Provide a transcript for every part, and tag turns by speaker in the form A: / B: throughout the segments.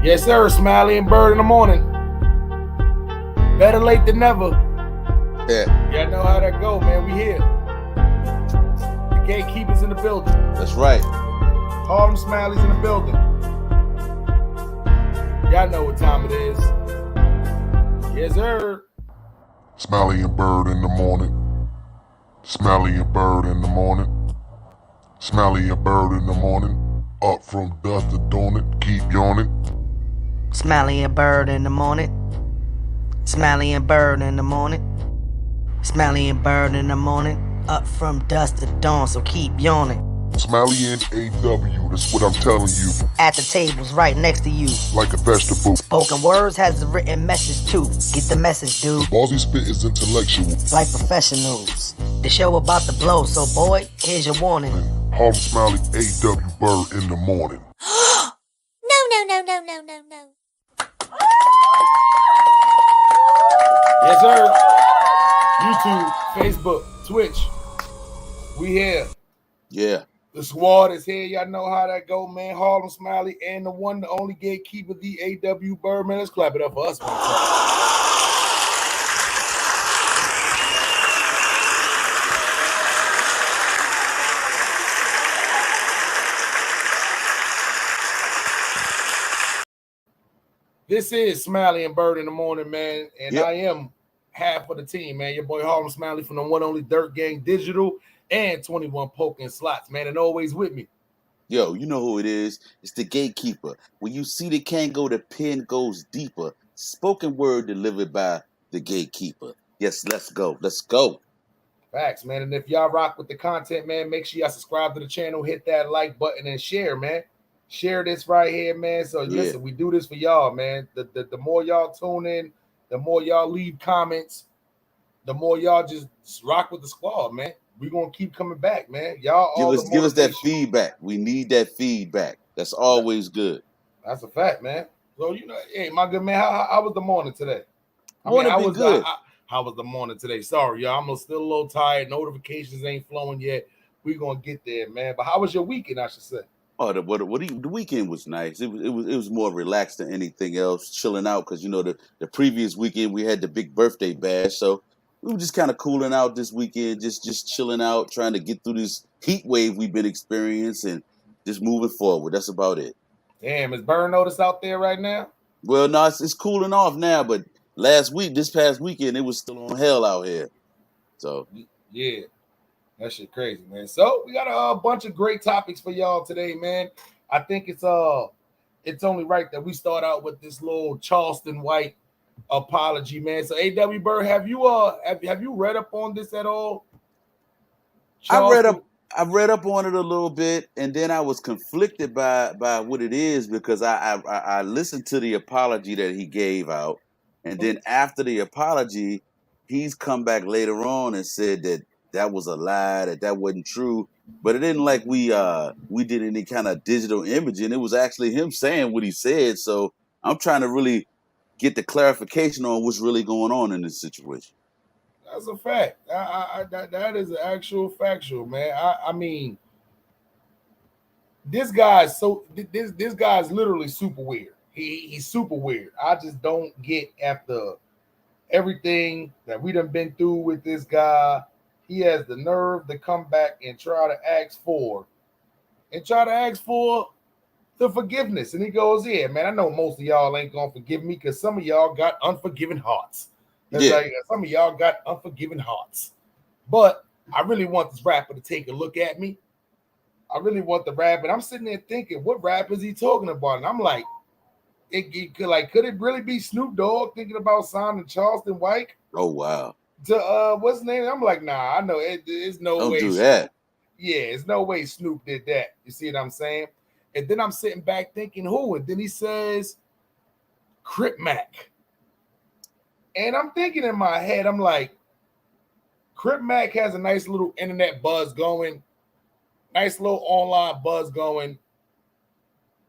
A: Yes, sir. Smiley and Byrd in the morning. Better late than never.
B: Yeah.
A: Y'all know how that go, man. We here. The gatekeepers in the building.
B: That's right.
A: All them Smileys in the building. Y'all know what time it is. Yes, sir.
C: Smiley and Byrd in the morning. Smiley and Byrd in the morning. Smiley and Byrd in the morning. Up from dusk to dawn it, keep yawning.
D: Smiley and Byrd in the morning. Smiley and Byrd in the morning. Smiley and Byrd in the morning. Up from dusk to dawn, so keep yawning.
C: Smiley and AW, that's what I'm telling you.
D: At the tables right next to you.
C: Like a vegetable.
D: Spoken words has a written message too. Get the message, dude.
C: The balls he spit is intellectual.
D: Like professionals. The show about to blow, so boy, here's your warning.
C: Harlem Smiley, AW Byrd in the morning.
E: No.
A: Yes, sir. YouTube, Facebook, Twitch. We here.
B: Yeah.
A: The squad is here. Y'all know how that go, man. Harlem Smiley and the one, the only gatekeeper, the AW Byrd, man. Let's clap it up for us one time. This is Smiley and Byrd in the morning, man. And
B: Yep.
A: I am half of the team, man. Your boy Harlem Smiley from the one only Dirt Gang Digital and 21 Poking Slots, man. And always with me.
B: Yo, you know who it is. It's the gatekeeper. When you see the can go, the pen goes deeper. Spoken word delivered by the gatekeeper. Yes, let's go. Let's go.
A: Facts, man. And if y'all rock with the content, man, make sure y'all subscribe to the channel, hit that like button, and share, man. Share this right here, man. So listen, we do this for y'all, man. The more y'all tune in, the more y'all leave comments, the more y'all just rock with the squad, man. We're gonna keep coming back, man. Y'all
B: Give us that feedback. We need that feedback. That's always good.
A: That's a fact, man. So hey, my good man, how was the morning today?
B: How
A: was the morning today? Sorry, y'all. I'm still a little tired. Notifications ain't flowing yet. We're gonna get there, man. But how was your weekend, I should say?
B: Oh, the weekend was nice. It was more relaxed than anything else, chilling out because the previous weekend we had the big birthday bash, so we were just kind of cooling out this weekend, just chilling out, trying to get through this heat wave we've been experiencing, just moving forward. That's about it.
A: Damn, is Byrd notice out there right now?
B: Well, no, it's cooling off now, but this past weekend, it was still on hell out here. So
A: yeah. That shit crazy, man. So we got a bunch of great topics for y'all today, man. I think it's only right that we start out with this little Charleston White apology, man. So AW Byrd, have you read up on this at all?
B: I read up on it a little bit, and then I was conflicted by what it is because I listened to the apology that he gave out, and then after the apology, he's come back later on and said that was a lie, that wasn't true. But it didn't like we did any kind of digital imaging. It was actually him saying what he said. So I'm trying to really get the clarification on what's really going on in this situation.
A: That's a fact. That is an actual factual, man. I mean, this guy's this guy's literally super weird. He's super weird. I just don't get after everything that we done been through with this guy. He has the nerve to come back and try to ask for the forgiveness. And he goes, yeah, man, I know most of y'all ain't gonna forgive me because some of y'all got unforgiving hearts. Like some of y'all got unforgiving hearts. But I really want this rapper to take a look at me. I really want the rap, and I'm sitting there thinking, what rap is he talking about? And I'm like, could it really be Snoop Dogg thinking about signing Charleston White?
B: Oh wow.
A: To what's his name? I'm like, nah, I know it's no
B: Don't
A: way.
B: do that.
A: Yeah, it's no way Snoop did that. You see what I'm saying? And then I'm sitting back thinking, who? And then he says, Cripmac. And I'm thinking in my head, I'm like, Cripmac has a nice little internet buzz going, nice little online buzz going,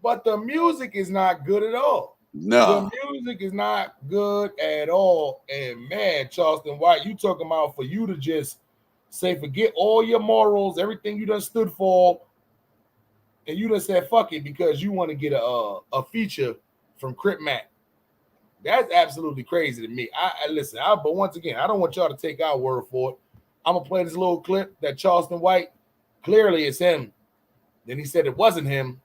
A: but the music is not good at all.
B: No.
A: The music is not good at all. And man, Charleston White, you talking about for you to just say, forget all your morals, everything you done stood for, and you done said, fuck it, because you want to get a feature from Cripmac. That's absolutely crazy to me. I listen, but once again, I don't want y'all to take our word for it. I'm gonna play this little clip that Charleston White, clearly it's him. Then he said it wasn't him.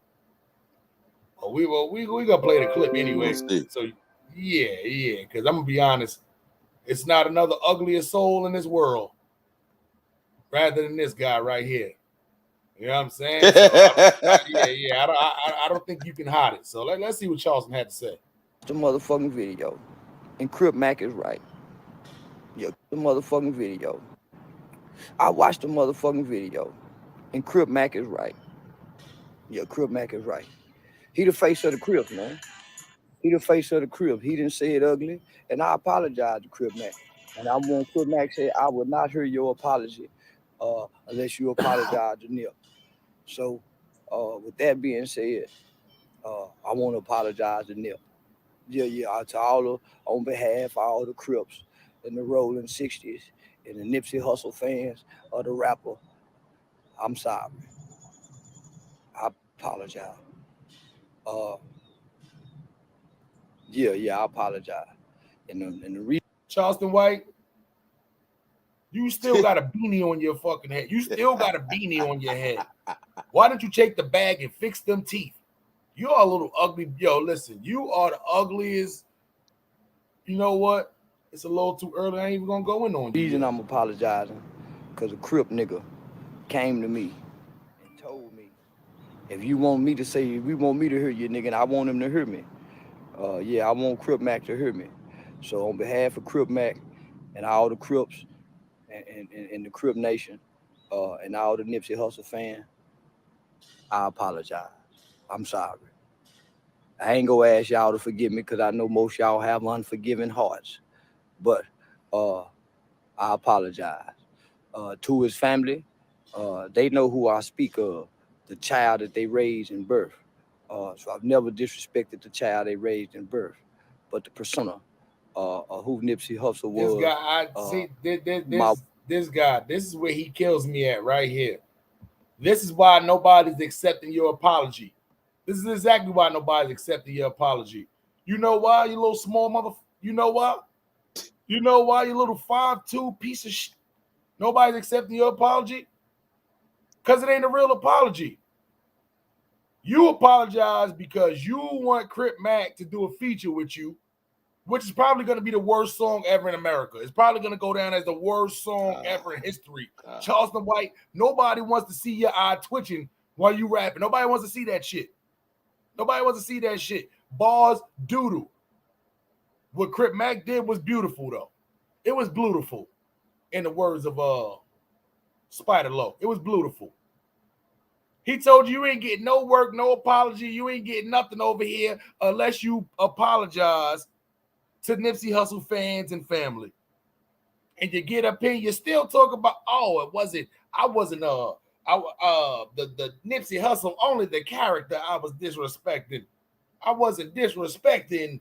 A: We gonna play the clip anyway. So yeah, because I'm gonna be honest, it's not another uglier soul in this world rather than this guy right here. You know what I'm saying? So I don't think you can hide it. So let's see what Charleston had to say.
E: The motherfucking video, and Cripmac is right. Yeah, the motherfucking video. I watched the motherfucking video, and Cripmac is right. Yeah, Cripmac is right. He the face of the Crip, man. He the face of the Crip. He didn't say it ugly, and I apologize to Cripmac. And I want Cripmac to say, I will not hear your apology unless you apologize to Nip. So, with that being said, I want to apologize to Nip. Yeah, to on behalf of all the Crips and the Rolling 60s and the Nipsey Hussle fans of the rapper, I'm sorry. I apologize. I apologize. And the reason,
A: Charleston White, you still got a beanie on your fucking head. You still got a beanie on your head. Why don't you take the bag and fix them teeth? You're a little ugly. Yo, listen, you are the ugliest. You know what? It's a little too early. I ain't even gonna go in on you.
E: The reason I'm apologizing, because a Crip nigga came to me and told me, if you want me to hear you, nigga, and I want him to hear me. I want Cripmac to hear me. So on behalf of Cripmac and all the Crips and the Crip Nation and all the Nipsey Hussle fans, I apologize. I'm sorry. I ain't gonna ask y'all to forgive me because I know most y'all have unforgiving hearts. But I apologize. To his family, they know who I speak of, the child that they raised in birth. So I've never disrespected the child they raised in birth, but the persona who Nipsey Hussle was.
A: This guy, this is where he kills me at right here. This is why nobody's accepting your apology. This is exactly why nobody's accepting your apology. You know why, you little small mother? You know why? You know why, you little 5'2" piece of shit? Nobody's accepting your apology? Because it ain't a real apology. You apologize because you want Cripmac to do a feature with you, which is probably going to be the worst song ever in America. It's probably going to go down as the worst song ever in history. Charleston White, nobody wants to see your eye twitching while you rapping. Nobody wants to see that shit. Nobody wants to see that shit. Bars, doodle. What Cripmac did was beautiful, though. It was beautiful, in the words of Spider Low. It was beautiful. He told you ain't getting no work, no apology. You ain't getting nothing over here unless you apologize to Nipsey Hussle fans and family. And you get up here, you still talk about, the Nipsey Hussle, only the character I was disrespecting. I wasn't disrespecting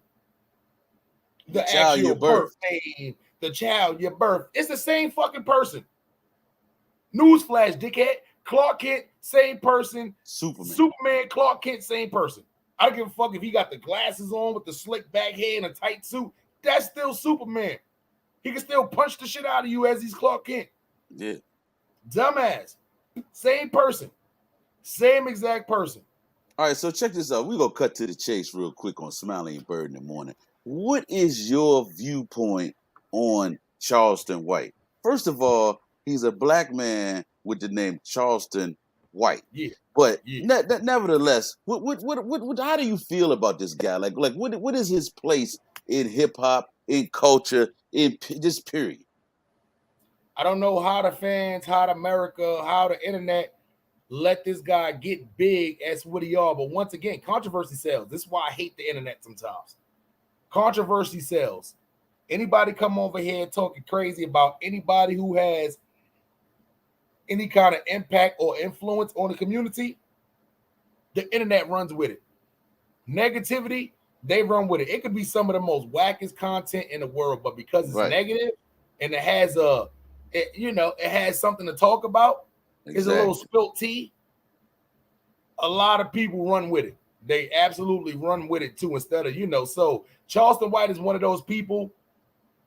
A: the actual birth name, the child you birth. It's the same fucking person. Newsflash, dickhead. Clark Kent, same person. Superman, Clark Kent, same person. I don't give a fuck if he got the glasses on with the slick back hair and a tight suit. That's still Superman. He can still punch the shit out of you as he's Clark Kent.
B: Yeah.
A: Dumbass. Same person. Same exact person.
B: All right, so check this out. We're going to cut to the chase real quick on Smiley and Byrd in the morning. What is your viewpoint on Charleston White? First of all, he's a black man with the name Charleston White.
A: Yeah.
B: But nevertheless, how do you feel about this guy? Like what is his place in hip hop, in culture, in this period?
A: I don't know how the fans, how the America, how the internet let this guy get big as what he are. But once again, controversy sells. This is why I hate the internet sometimes. Controversy sells. Anybody come over here talking crazy about anybody who has any kind of impact or influence on the community, the internet runs with it. Negativity, they run with it. It could be some of the most wackest content in the world, but because it's negative and it has it has something to talk about, it's a little spilt tea, a lot of people run with it. They absolutely run with it too instead of, so Charleston White is one of those people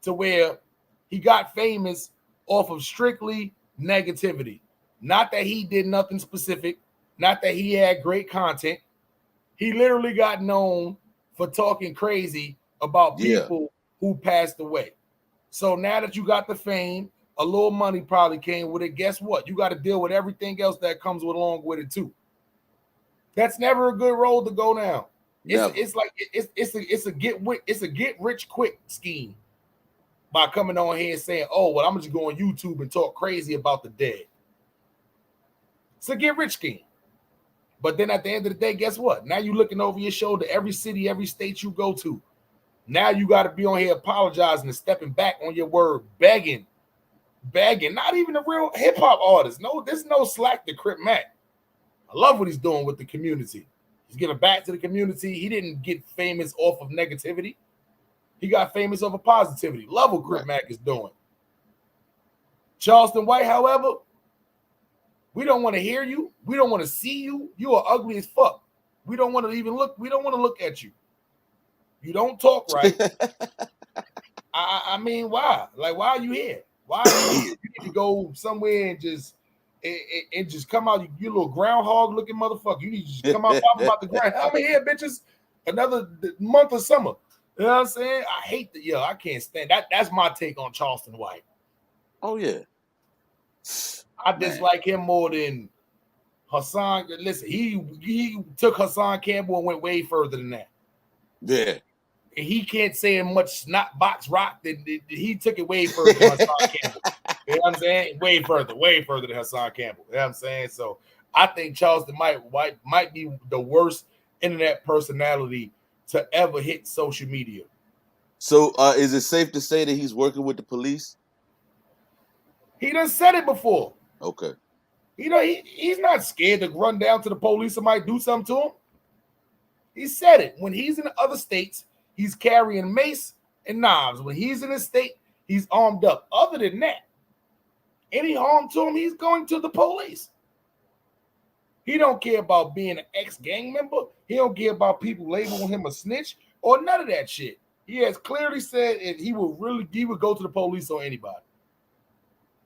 A: to where he got famous off of strictly negativity. Not that he did nothing specific, not that he had great content. He literally got known for talking crazy about people who passed away. So now that you got the fame, a little money probably came with it. Guess what? You got to deal with everything else that comes along with it too. That's never a good road to go down. It's a get rich quick scheme by coming on here and saying, "Oh, well, I'm just go on YouTube and talk crazy about the dead." It's a get rich scheme. But then at the end of the day, guess what? Now you're looking over your shoulder every city, every state you go to. Now you got to be on here apologizing and stepping back on your word, begging. Not even a real hip hop artist. No, there's no slack to Cripmac. I love what he's doing with the community. He's giving back to the community. He didn't get famous off of negativity. He got famous off of positivity. Love what Cripmac is doing. Charleston White, however, we don't want to hear you. We don't want to see you. You are ugly as fuck. We don't want to even look. We don't want to look at you. You don't talk right. I mean, why? Like, why are you here? Why are you here? You need to go somewhere and just come out. You little groundhog looking motherfucker. You need to just come out pop about the ground. I'm here, bitches. Another month of summer. You know what I'm saying? I hate that. Yo, I can't stand that. That's my take on Charleston White.
B: Oh yeah.
A: I dislike him more than Hassan. Listen, he took Hassan Campbell and went way further than that.
B: Yeah.
A: And he can't say much snot box rock that he took it way further than Hassan Campbell. You know what I'm saying? Way further than Hassan Campbell. You know what I'm saying? So I think Charleston White might be the worst internet personality to ever hit social media.
B: So is it safe to say that he's working with the police?
A: He done said it before.
B: Okay.
A: He's not scared to run down to the police. Somebody do something to him. He said it. When he's in other states, he's carrying mace and knives. When he's in a state, he's armed up. Other than that, any harm to him, he's going to the police. He don't care about being an ex-gang member. He don't care about people labeling him a snitch or none of that shit. He has clearly said he would go to the police on anybody.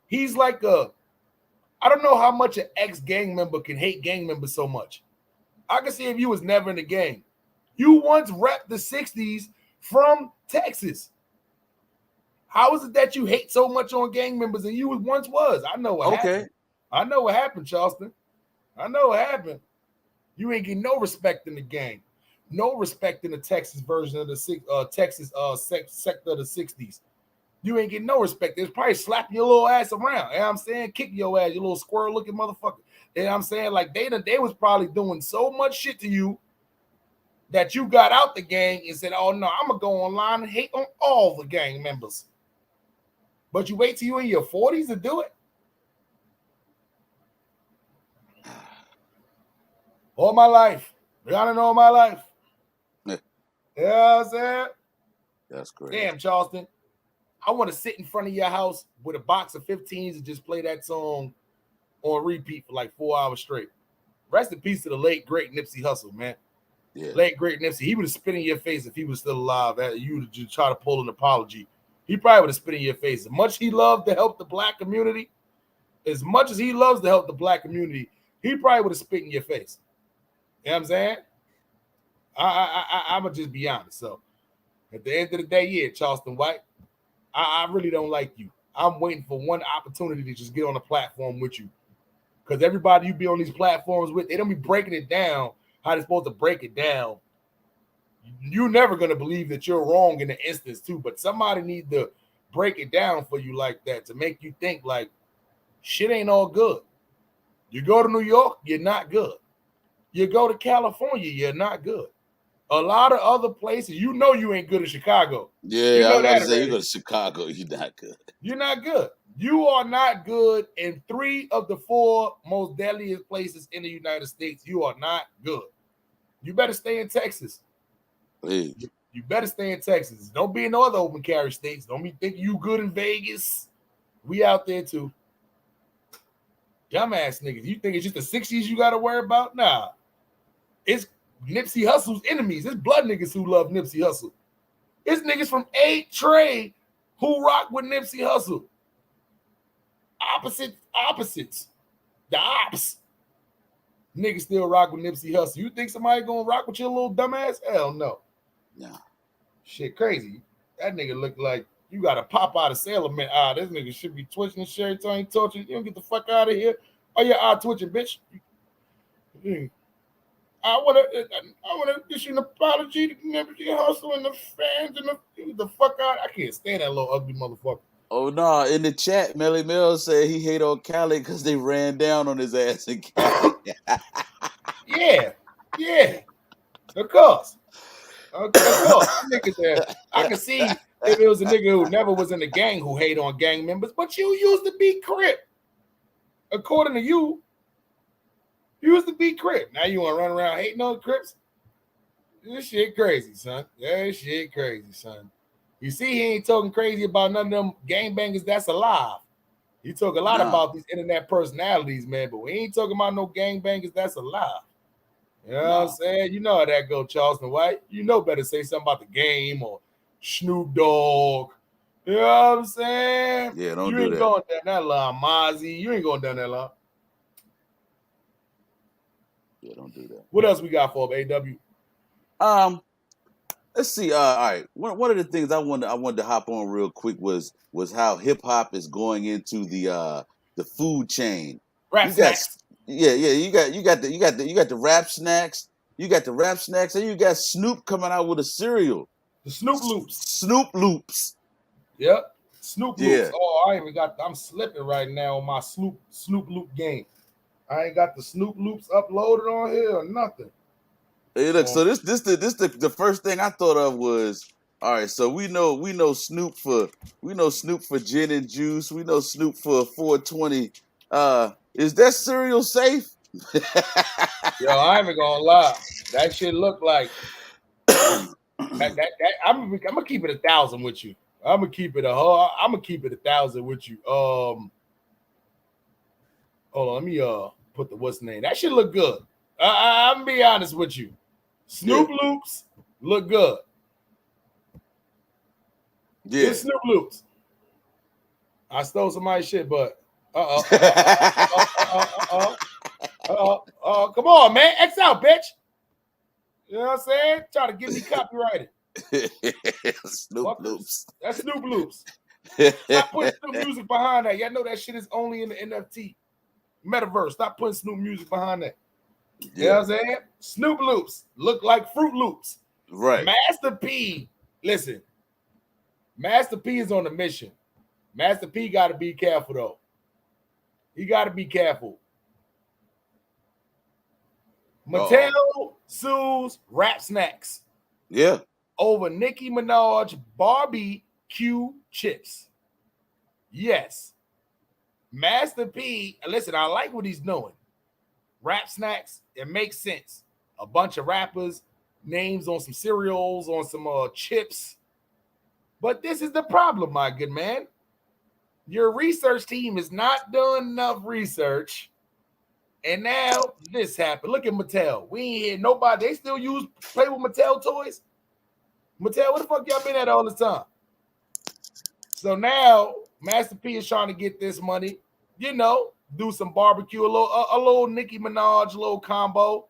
A: He's like I don't know how much an ex-gang member can hate gang members so much. I can see if you was never in the gang. You once repped the 60s from Texas. How is it that you hate so much on gang members and you once was? I know what happened. I know what happened, Charleston. I know what happened. You ain't getting no respect in the gang. No respect in the Texas version of the Texas sector of the 60s. You ain't getting no respect. It's probably slapping your little ass around. You know what I'm saying? Kick your ass, you little squirrel looking motherfucker. You know what I'm saying? Like they was probably doing so much shit to you that you got out the gang and said, "Oh no, I'm gonna go online and hate on all the gang members." But you wait till you in your 40s to do it. All my life. You gotta know my life.
B: Yeah.
A: You know what I'm saying?
B: That's great.
A: Damn, Charleston. I want to sit in front of your house with a box of 15s and just play that song on repeat for like 4 hours straight. Rest in peace to the late, great Nipsey Hussle, man.
B: Yeah.
A: Late, great Nipsey. He would have spit in your face if he was still alive. You would just try to pull an apology. He probably would have spit in your face. As much he loved to help the black community, as much as he loves to help the black community, he probably would have spit in your face. You know what I'm saying? I'm going to just be honest. So at the end of the day, yeah, Charleston White, I really don't like you. I'm waiting for one opportunity to just get on a platform with you. Because everybody you be on these platforms with, they don't be breaking it down how they're supposed to break it down. You're never going to believe that you're wrong in the instance too, but somebody needs to break it down for you like that to make you think like shit ain't all good. You go to New York, you're not good. You go to California, you're not good. A lot of other places, you know you ain't good in Chicago.
B: Yeah,
A: you know
B: I was about to say
A: already.
B: you go to Chicago, you're not good.
A: You're not good. You are not good in 3 of the 4 most deadliest places in the United States. You are not good. You better stay in Texas.
B: Please.
A: You better stay in Texas. Don't be in no other open carry states. Don't be thinking you good in Vegas. We out there too. Dumbass niggas. You think it's just the 60s you got to worry about? Nah. It's Nipsey Hussle's enemies. It's blood niggas who love Nipsey Hussle. It's niggas from 8 Trey who rock with Nipsey Hussle. Opposites. The ops. Niggas still rock with Nipsey Hussle. You think somebody gonna rock with your little dumbass? Hell no.
B: Yeah.
A: Shit crazy. That nigga look like you gotta pop out of Sailor Man. This nigga should be twitching his shirt till he tortured. You don't get the fuck out of here. Oh, your eye twitching, bitch. I wanna issue an apology to Nipsey Hussle and the fans and the fuck out. I can't stand that little ugly motherfucker.
B: Oh no! In the chat, Melly Mills said he hate on Cali because they ran down on his ass in Cali.
A: Yeah, of course. Niggas there. I can see if it was a nigga who never was in the gang who hate on gang members, but you used to be Crip. According to you, you used to be Crip. Now you want to run around hating on Crips? This shit crazy, son. That shit crazy, son. You see, he ain't talking crazy about none of them gangbangers that's alive. He talk a lot about these internet personalities, man, but we ain't talking about no gangbangers that's alive. You know what I'm saying? You know how that go, Charleston White. You know better say something about the game or Snoop Dogg. You know what I'm saying?
B: Yeah, don't do that.
A: You ain't going down that line, Mozzie. You ain't going down that line.
B: Yeah, don't do that.
A: What else we got for AW?
B: Let's see. All right. One of the things I wanted to hop on real quick was how hip hop is going into the food chain.
A: Rap snacks.
B: You got the rap snacks. You got the rap snacks, and you got Snoop coming out with a cereal.
A: The Snoop Loops.
B: Snoop Loops.
A: Yep. Snoop Loops.
B: Yeah.
A: Oh, I'm slipping right now on my Snoop Loop game. I ain't got the Snoop Loops uploaded on here or nothing.
B: Hey, look, so this the first thing I thought of was, all right, so we know Snoop for gin and juice, we know Snoop for 420. Is that cereal safe?
A: Yo, I ain't even gonna lie. That shit look like that I'm gonna keep it 1,000 with you. I'm gonna keep it 1,000 with you. Hold on, let me put the what's name. That shit look good. I'm gonna be honest with you. Snoop Loops look good.
B: Yeah.
A: It's Snoop Loops. I stole somebody's shit, but come on, man. X out, bitch. You know what I'm saying? Try to get me copyrighted.
B: Snoop Loops.
A: That's Snoop Loops. Stop putting Snoop music behind that. Y'all know that shit is only in the NFT metaverse. Stop putting Snoop music behind that. You know what I'm saying? Snoop Loops look like Fruit Loops.
B: Right.
A: Master P, listen. Master P is on a mission. Master P got to be careful, though. He got to be careful. Mattel sues Rap Snacks.
B: Yeah.
A: Over Nicki Minaj barbecue chips. Yes. Master P, listen, I like what he's doing. Rap Snacks, it makes sense. A bunch of rappers, names on some cereals, on some chips. But this is the problem, my good man. Your research team is not doing enough research. And now this happened. Look at Mattel. We ain't hear nobody. They still play with Mattel toys. Mattel, what the fuck y'all been at all this time? So now Master P is trying to get this money, you know, do some barbecue, a little Nicki Minaj, little combo.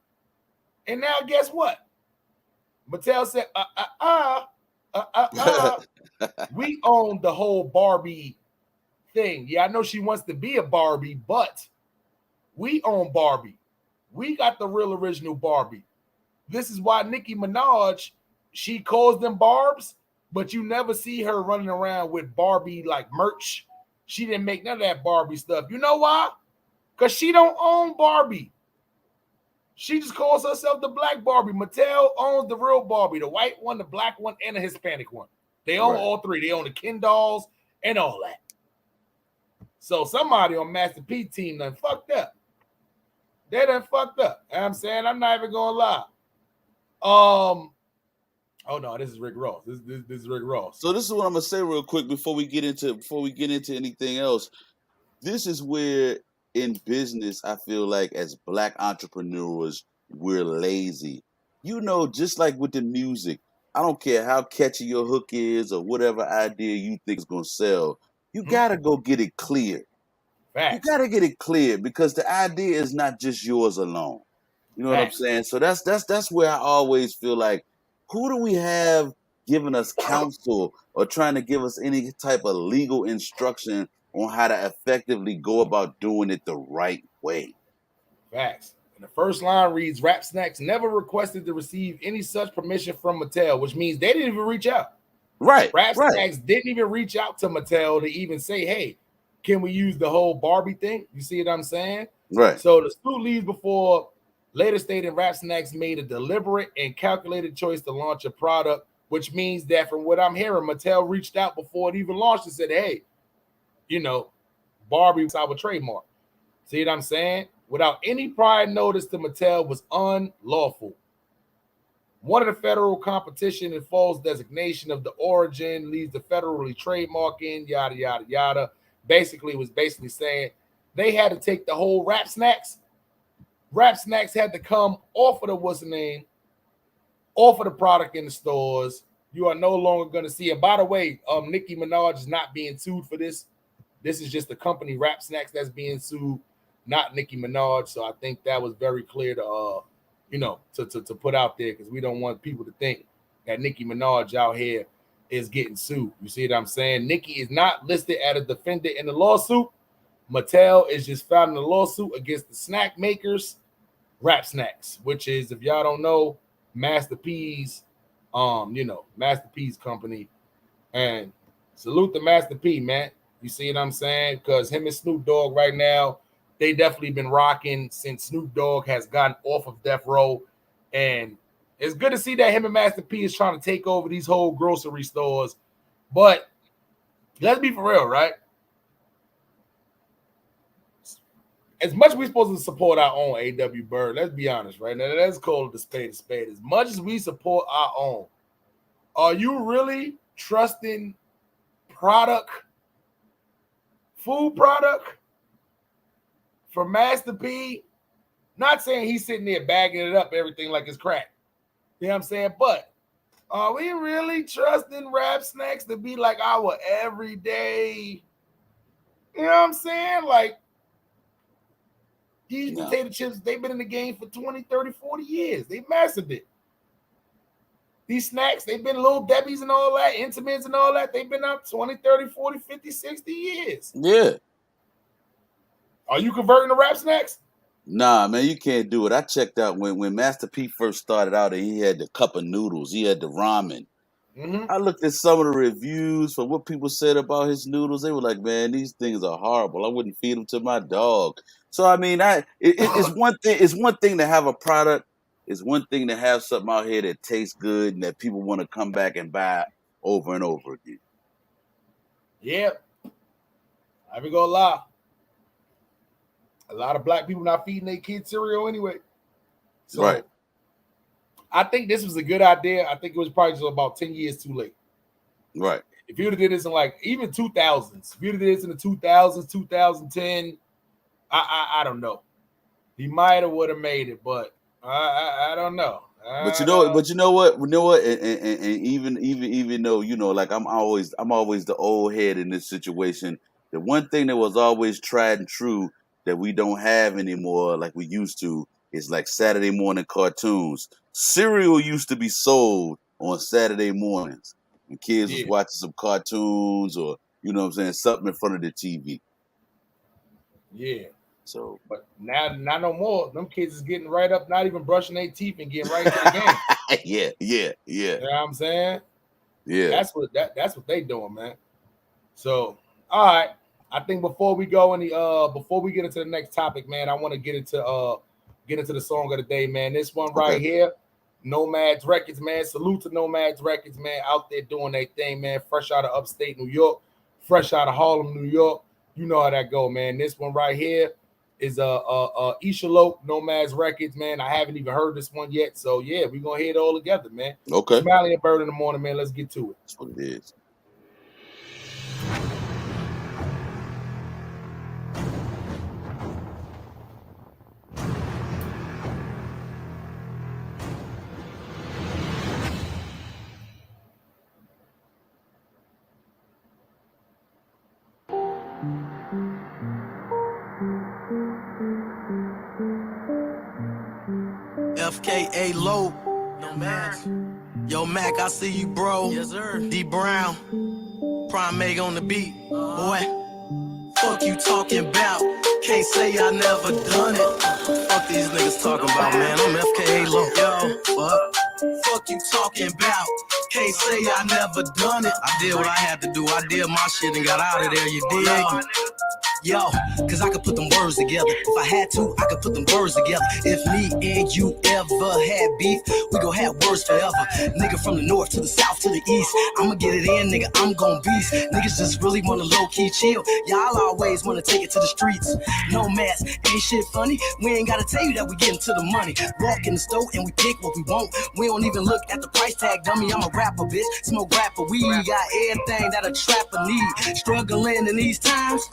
A: And now guess what? Mattel said, we own the whole Barbie thing. Yeah, I know she wants to be a Barbie, but we own Barbie. We got the real original Barbie. This is why Nicki Minaj, she calls them Barbs, but you never see her running around with Barbie like merch. She didn't make none of that Barbie stuff. You know why? Because she don't own Barbie. She just calls herself the Black Barbie. Mattel owns the real Barbie, the white one, the black one, and the Hispanic one. They own all three. They own the Ken dolls and all that. So somebody on Master P team done fucked up. They done fucked up. You know what I'm saying? I'm not even gonna lie. Oh no, this is Rick Ross. This is Rick Ross.
B: So this is what I'm gonna say real quick before we get into anything else. This is where in business I feel like as Black entrepreneurs we're lazy. you know, just like with the music, I don't care how catchy your hook is or whatever idea you think is gonna sell, you gotta go get it clear. You
A: Facts.
B: gotta get it clear because the idea is not just yours alone. You know what I'm
A: Facts.
B: saying? So that's where I always feel like, who do we have giving us counsel or trying to give us any type of legal instruction on how to effectively go about doing it the right way?
A: Facts. And the first line reads, Rap Snacks never requested to receive any such permission from Mattel, which means they didn't even reach out.
B: Right.
A: Rap
B: Right.
A: Snacks didn't even reach out to Mattel to even say, hey, can we use the whole Barbie thing? You see what I'm saying?
B: Right.
A: So the suit leaves before later stated Rap Snacks made a deliberate and calculated choice to launch a product, which means that from what I'm hearing, Mattel reached out before it even launched and said, hey, you know, Barbie was our trademark. See what I'm saying? Without any prior notice to Mattel was unlawful. One of the federal competition and false designation of the origin leaves the federally trademarking, yada, yada, yada. Basically, was basically saying they had to take the whole Rap Snacks. Rap Snacks had to come off of the what's the name, off of the product in the stores. You are no longer going to see it. By the way, Nicki Minaj is not being sued for this. This is just the company Rap Snacks that's being sued, not Nicki Minaj. So I think that was very clear to to put out there because we don't want people to think that Nicki Minaj out here is getting sued. You see what I'm saying? Nicki is not listed as a defendant in the lawsuit. Mattel is just filing a lawsuit against the snack makers, Rap Snacks, which is, if y'all don't know, Master P's, Master P's company. And salute to Master P, man. You see what I'm saying? Because him and Snoop Dogg right now, they definitely been rocking since Snoop Dogg has gotten off of death row. And it's good to see that him and Master P is trying to take over these whole grocery stores. But let's be for real, right? As much as we're supposed to support our own A.W. Byrd, let's be honest, right? Now, let's call it a spade a spade. As much as we support our own, are you really trusting food product for Master P? Not saying he's sitting there bagging it up, everything like it's crack. You know what I'm saying? But are we really trusting Rap Snacks to be like our everyday? You know what I'm saying? Like, these potato chips, they've been in the game for 20, 30, 40 years. They mastered it. These snacks, they've been Little Debbie's and all that, Intimates and all that. They've been out 20, 30, 40, 50, 60 years.
B: Yeah.
A: Are you converting to Rap Snacks?
B: Nah, man, you can't do it. I checked out when Master P first started out and he had the cup of noodles. He had the ramen.
A: Mm-hmm.
B: I looked at some of the reviews for what people said about his noodles. They were like, man, these things are horrible. I wouldn't feed them to my dog. So, I mean, it's one thing. It's one thing to have a product. It's one thing to have something out here that tastes good and that people want to come back and buy over and over again.
A: Yeah. I ain't gonna lie. A lot of black people not feeding their kids cereal anyway. So
B: right.
A: I think this was a good idea. I think it was probably just about 10 years too late.
B: Right.
A: If you would have did this in like even 2000s, if you would have did this in the 2000s, 2010, I don't know. He might have would have made it, but I don't know.
B: But you know what, and even though, you know, like I'm always the old head in this situation. The one thing that was always tried and true that we don't have anymore like we used to is like Saturday morning cartoons. Cereal used to be sold on Saturday mornings when kids was watching some cartoons or, you know what I'm saying, something in front of the TV.
A: Yeah.
B: So,
A: but now not no more. Them kids is getting right up, not even brushing their teeth and getting right into the game.
B: Yeah.
A: You know what I'm saying?
B: Yeah.
A: That's what they doing, man. So, all right. I think before we get into the next topic, man, I want to get into the song of the day, man. This one right here, Nomads Records, man. Salute to Nomads Records, man. Out there doing their thing, man. Fresh out of upstate New York, fresh out of Harlem, New York. You know how that go, man. This one right here is Ishalope, Nomads Records, man. I haven't even heard this one yet, so yeah, we're gonna hear it all together, man.
B: Okay.
A: Smiley and Byrd in the morning, man. Let's get to it.
B: That's what it is.
F: FKA low. No mask. Yo, Mac, I see you, bro. Yes, sir. D Brown. Prime Meg on the beat. Boy, fuck you talking about. Can't say I never done it. Fuck these niggas talking about, man. I'm FKA low. Yo, fuck you talking about. Can't say I never done it. I did what I had to do. I did my shit and got out of there, you dig? Yo, cause I could put them words together. If I had to, I could put them words together. If me and you ever had beef, we gon' have words forever. Nigga from the north to the south to the east, I'ma get it in, nigga, I'm gon' beast. Niggas just really wanna low-key chill. Y'all always wanna take it to the streets. No mask, ain't shit funny. We ain't gotta tell you that we getting to the money. Walk in the store and we pick what we want. We don't even look at the price tag, dummy. I'm a rapper, bitch. Smoke rapper weed. Got everything that a trapper need. Struggling in these times,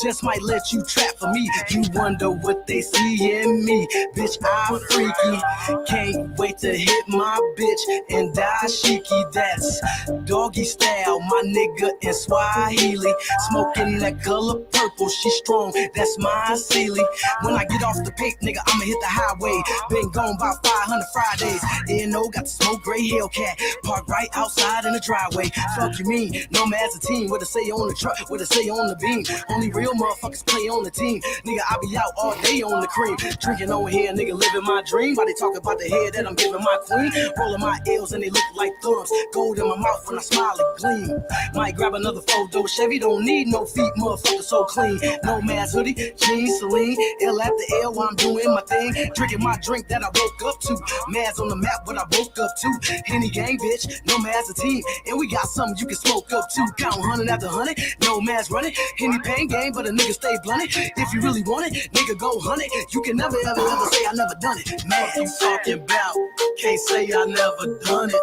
F: just might let you trap for me. You wonder what they see in me. Bitch, I'm freaky. Can't wait to hit my bitch and die shiki. That's doggy style, my nigga in Swahili. Smoking that color purple, she strong, that's my Sealy. When I get off the pick, nigga, I'ma hit the highway. Been gone about 500 Fridays. N.O. got the smoke gray Hellcat. Park right outside in the driveway. Fuck you mean? No man's a team. What to say on the truck, what to say on the beam. Only real motherfuckers play on the team. Nigga, I be out all day on the cream. Drinking over here, nigga, living my dream. Why they talk about the head that I'm giving my queen? Rolling my L's and they look like thumbs. Gold in my mouth when I smile and gleam. Might grab another photo. Chevy don't need no feet, motherfucker, so clean. No mask, hoodie, jeans, Celine. L at the L while I'm doing my thing. Drinking my drink that I woke up to. Mask on the map, what I woke up to. Henny gang, bitch, no mask a team. And we got something you can smoke up to. Count 100 after 100, no mask running. Henny pain game, but a nigga stay blunted. If you really want it, nigga go hunt it. You can never ever ever say I never done it. Man, you talking about, can't say I never done it.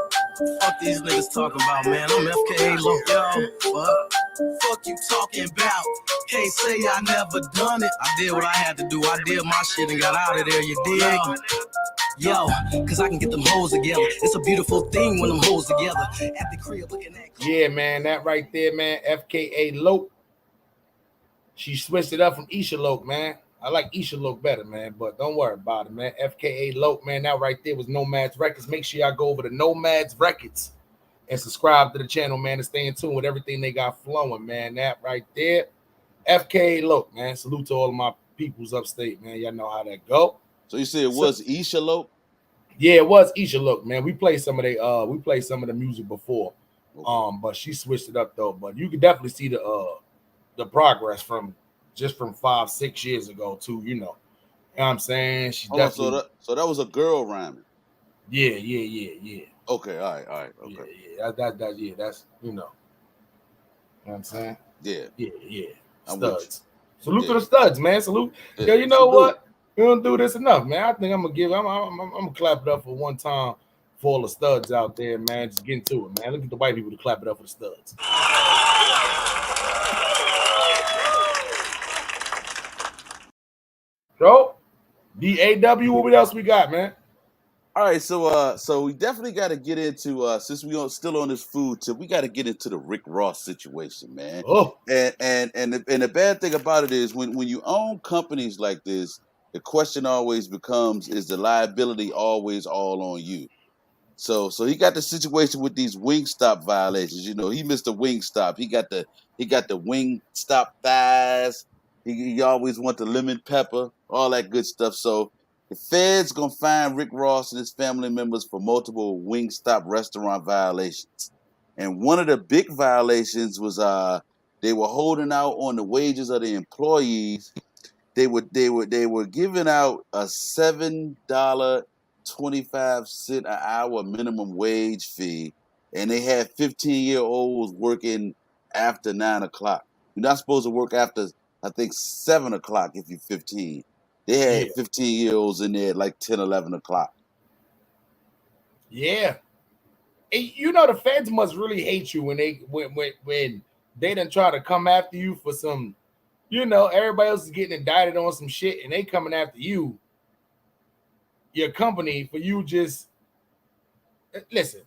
F: Fuck these niggas talking about, man. I'm FKA low, yo. Fuck you talking about, can't say I never done it. I did what I had to do. I did my shit and got out of there, you dig? Yo, cause I can get them hoes together. It's a beautiful thing when them hoes together. At the crib looking at.
A: Yeah, man, that right there, man. FKA Loke. She switched it up from Isha Loke, man. I like Isha Loke better, man, but don't worry about it, man. FKA Loke, man. That right there was Nomads Records. Make sure y'all go over to Nomads Records and subscribe to the channel, man, and stay in tune with everything they got flowing, man. That right there. FKA Loke, man. Salute to all of my peoples upstate, man. Y'all know how that go.
B: So you said it was Isha Loke?
A: Yeah, it was Isha Loke, man. We played some of the music before.
B: Okay.
A: But she switched it up though. But you can definitely see the progress from 5-6 years ago too, you know. You know what I'm saying? She definitely
B: so that was a girl rhyming.
A: Yeah.
B: Okay, all right. Okay.
A: Yeah. That's you know. You know what I'm saying?
B: Yeah.
A: Studs. Salute to the studs, man. Salute.
B: Yeah.
A: Yo, you know what? We don't do this enough, man. I think I'm gonna clap it up for one time for all the studs out there, man. Just get into it, man. Look at the white people to clap it up for the studs. So, DAW, what else we got, man?
B: All right, so we definitely got to get into since we still on this food tip, we got to get into the Rick Ross situation, man.
A: Oh,
B: and the bad thing about it is when you own companies like this, the question always becomes: is the liability always all on you? So he got the situation with these Wingstop violations. You know, he missed a Wingstop. He got the Wingstop thighs. He always want the lemon pepper, all that good stuff. So the feds gonna find Rick Ross and his family members for multiple Wingstop restaurant violations. And one of the big violations was they were holding out on the wages of the employees. They were giving out a $7.25 an hour minimum wage fee, and they had 15-year-olds working after 9 o'clock. You're not supposed to work after, I think, 7 o'clock if you're 15. They had 15-year-olds in there at like 10, 11 o'clock.
A: Yeah. And you know the feds must really hate you when they done try to come after you for some, you know, everybody else is getting indicted on some shit and they coming after you, your company, for you just, listen,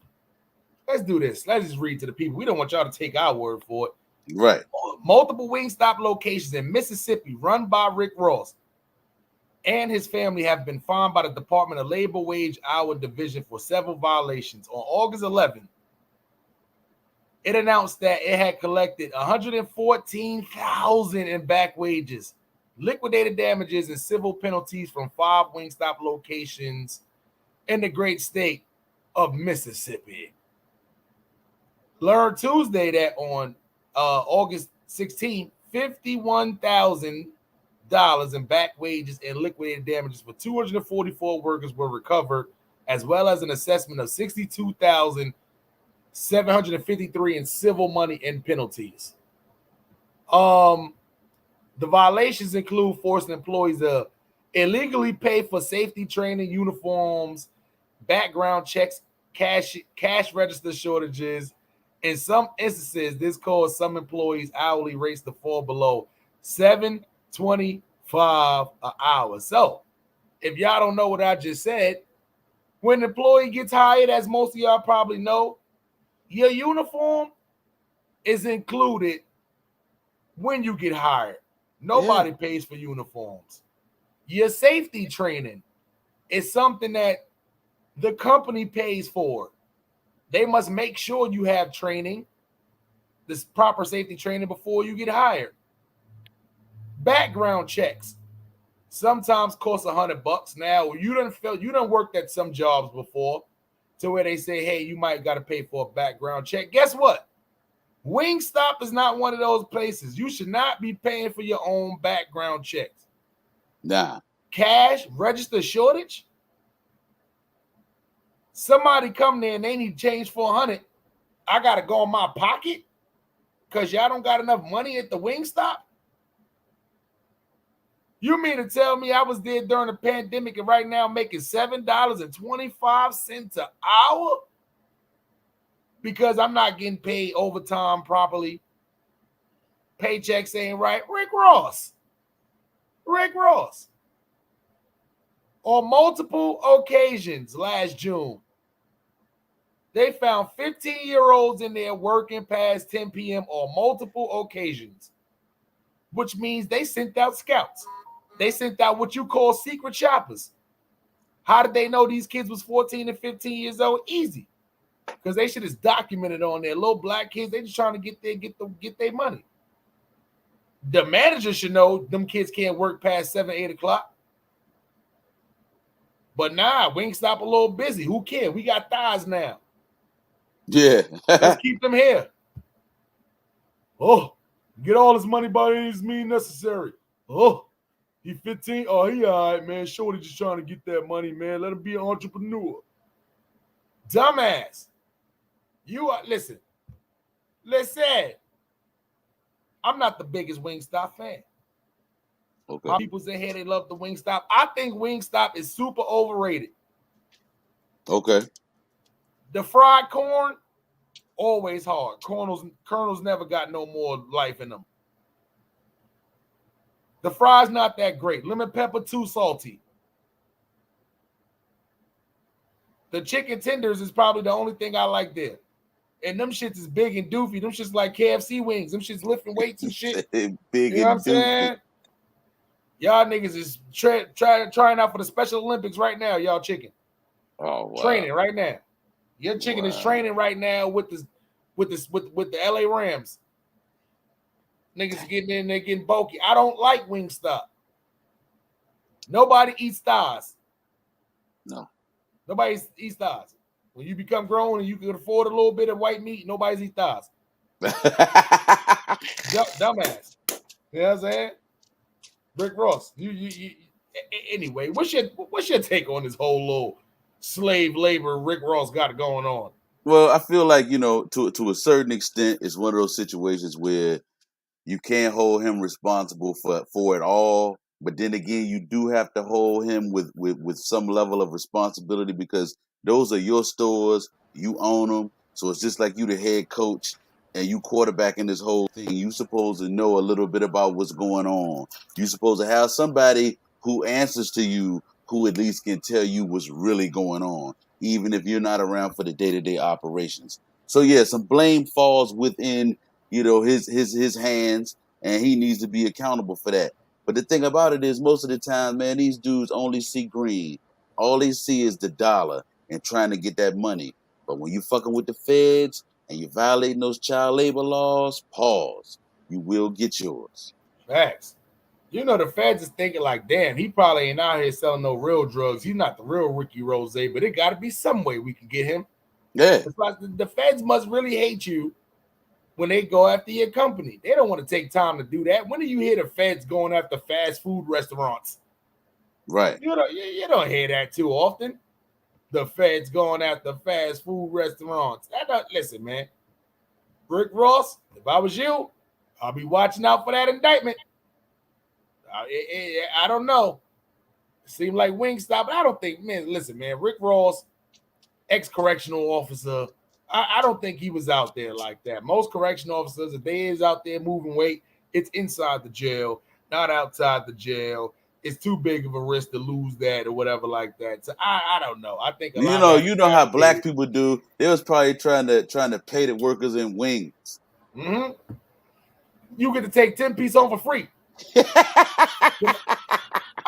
A: let's do this. Let's just read to the people. We don't want y'all to take our word for it.
B: Right.
A: Multiple Wingstop locations in Mississippi run by Rick Ross and his family have been fined by the Department of Labor Wage Hour Division for several violations. On August 11th, it announced that it had collected $114,000 in back wages, liquidated damages, and civil penalties from 5 Wingstop locations in the great state of Mississippi. Learned Tuesday that on August 16th, $51,000 in back wages and liquidated damages for 244 workers were recovered, as well as an assessment of $62,753 in civil money and penalties. The violations include forcing employees to illegally pay for safety training, uniforms, background checks, cash register shortages. In some instances, this caused some employees' hourly rates to fall below $7.25 an hour. So, if y'all don't know what I just said, when an employee gets hired, as most of y'all probably know, your uniform is included when you get hired. Nobody pays for uniforms. Your safety training is something that the company pays for. They must make sure you have training, this proper safety training, before you get hired. Background checks sometimes cost $100. Now, you done worked at some jobs before to where they say, hey, you might got to pay for a background check. Guess what? Wingstop is not one of those places. You should not be paying for your own background checks.
B: Nah.
A: Cash register shortage. Somebody come there and they need change for $100. I gotta go in my pocket because y'all don't got enough money at the Wingstop. You mean to tell me I was there during the pandemic and right now making $7.25 an hour because I'm not getting paid overtime properly? Paychecks ain't right. Rick Ross. On multiple occasions last June, they found 15-year-olds in there working past 10 p.m. on multiple occasions, which means they sent out scouts. They sent out what you call secret shoppers. How did they know these kids was 14 and 15 years old? Easy. Because they should have documented on there. Little black kids, they just trying to get their money. The manager should know them kids can't work past 7, 8 o'clock. But nah, Wingstop a little busy. Who cares? We got thighs now.
B: Yeah.
A: Let's keep them here. Oh, get all his money by any means necessary. Oh, he 15. Oh, he all right, man. Shorty just trying to get that money, man. Let him be an entrepreneur. Dumbass. You are, listen. I'm not the biggest Wingstop fan.
B: Okay.
A: My people's in here, they love the Wingstop. I think Wingstop is super overrated.
B: Okay.
A: The fried corn, always hard. Kernels never got no more life in them. The fries not that great. Lemon pepper too salty. The chicken tenders is probably the only thing I like there. And them shits is big and doofy. Them shits like KFC wings. Them shits lifting weights and shit.
B: Big
A: you know what I'm saying? Y'all niggas is trying out for the Special Olympics right now, y'all chicken.
B: Oh, wow.
A: Training right now. Your chicken is training right now with the LA Rams. Niggas getting in there getting bulky. I don't like Wingstop. Nobody eats thighs.
B: No.
A: Nobody eats thighs. When you become grown and you can afford a little bit of white meat, nobody's eats thighs. Dumbass. You know what I'm saying? Rick Ross. Anyway, what's your take on this whole little slave labor Rick Ross got going on?
B: Well, I feel like, to a certain extent, it's one of those situations where you can't hold him responsible for it all. But then again, you do have to hold him with some level of responsibility because those are your stores. You own them. So it's just like you the head coach and you quarterbacking this whole thing. You supposed to know a little bit about what's going on. You supposed to have somebody who answers to you who at least can tell you what's really going on, even if you're not around for the day-to-day operations. So yeah, some blame falls within his hands, and he needs to be accountable for that. But the thing about it is, most of the time, man, these dudes only see green. All they see is the dollar and trying to get that money. But when you fucking with the feds and you violating those child labor laws, pause. You will get yours.
A: Facts. You know, the feds is thinking like, damn, he probably ain't out here selling no real drugs. He's not the real Ricky Rose, but it got to be some way we can get him.
B: Yeah.
A: It's like the feds must really hate you when they go after your company. They don't want to take time to do that. When do you hear the feds going after fast food restaurants?
B: Right.
A: You don't hear that too often. The feds going after fast food restaurants. Listen, man. Rick Ross, if I was you, I'll be watching out for that indictment. I don't know. It seemed like Wingstop, but I don't think, man, listen, man, Rick Ross, ex-correctional officer, I don't think he was out there like that. Most correctional officers, if they is out there moving weight, it's inside the jail, not outside the jail. It's too big of a risk to lose that or whatever like that. So I don't know. I think
B: you know how black people do. They was probably trying to pay the workers in wings.
A: Mm-hmm. You get to take 10 pieces home for free. I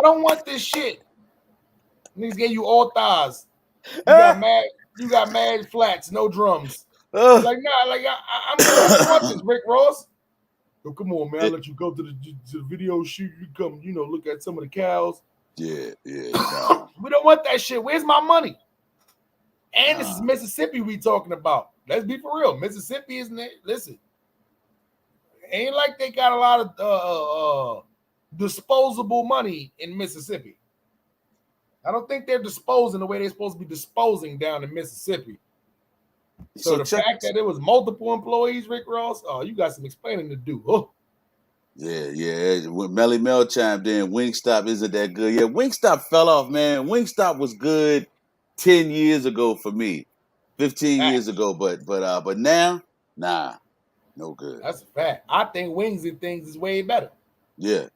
A: don't want this shit. Niggas gave you all thighs. You got mad flats, no drums. Like, nah, like I'm gonna want this, Rick Ross. Yo, come on, man. I'll let you go to the video shoot. You come, look at some of the cows.
B: Yeah. Nah.
A: We don't want that shit. Where's my money? And this is Mississippi we talking about. Let's be for real. Mississippi isn't it? Listen, ain't like they got a lot of disposable money in Mississippi. I don't think they're disposing the way they're supposed to be disposing down in Mississippi. So the fact that there was multiple employees, Rick Ross, you got some explaining to do. Oh.
B: Yeah. When Melly Mel chimed in, Wingstop isn't that good. Yeah, Wingstop fell off, man. Wingstop was good 10 years ago for me, 15 years ago, but now, nah, no good.
A: That's a fact. I think Wings and Things is way better.
B: Yeah.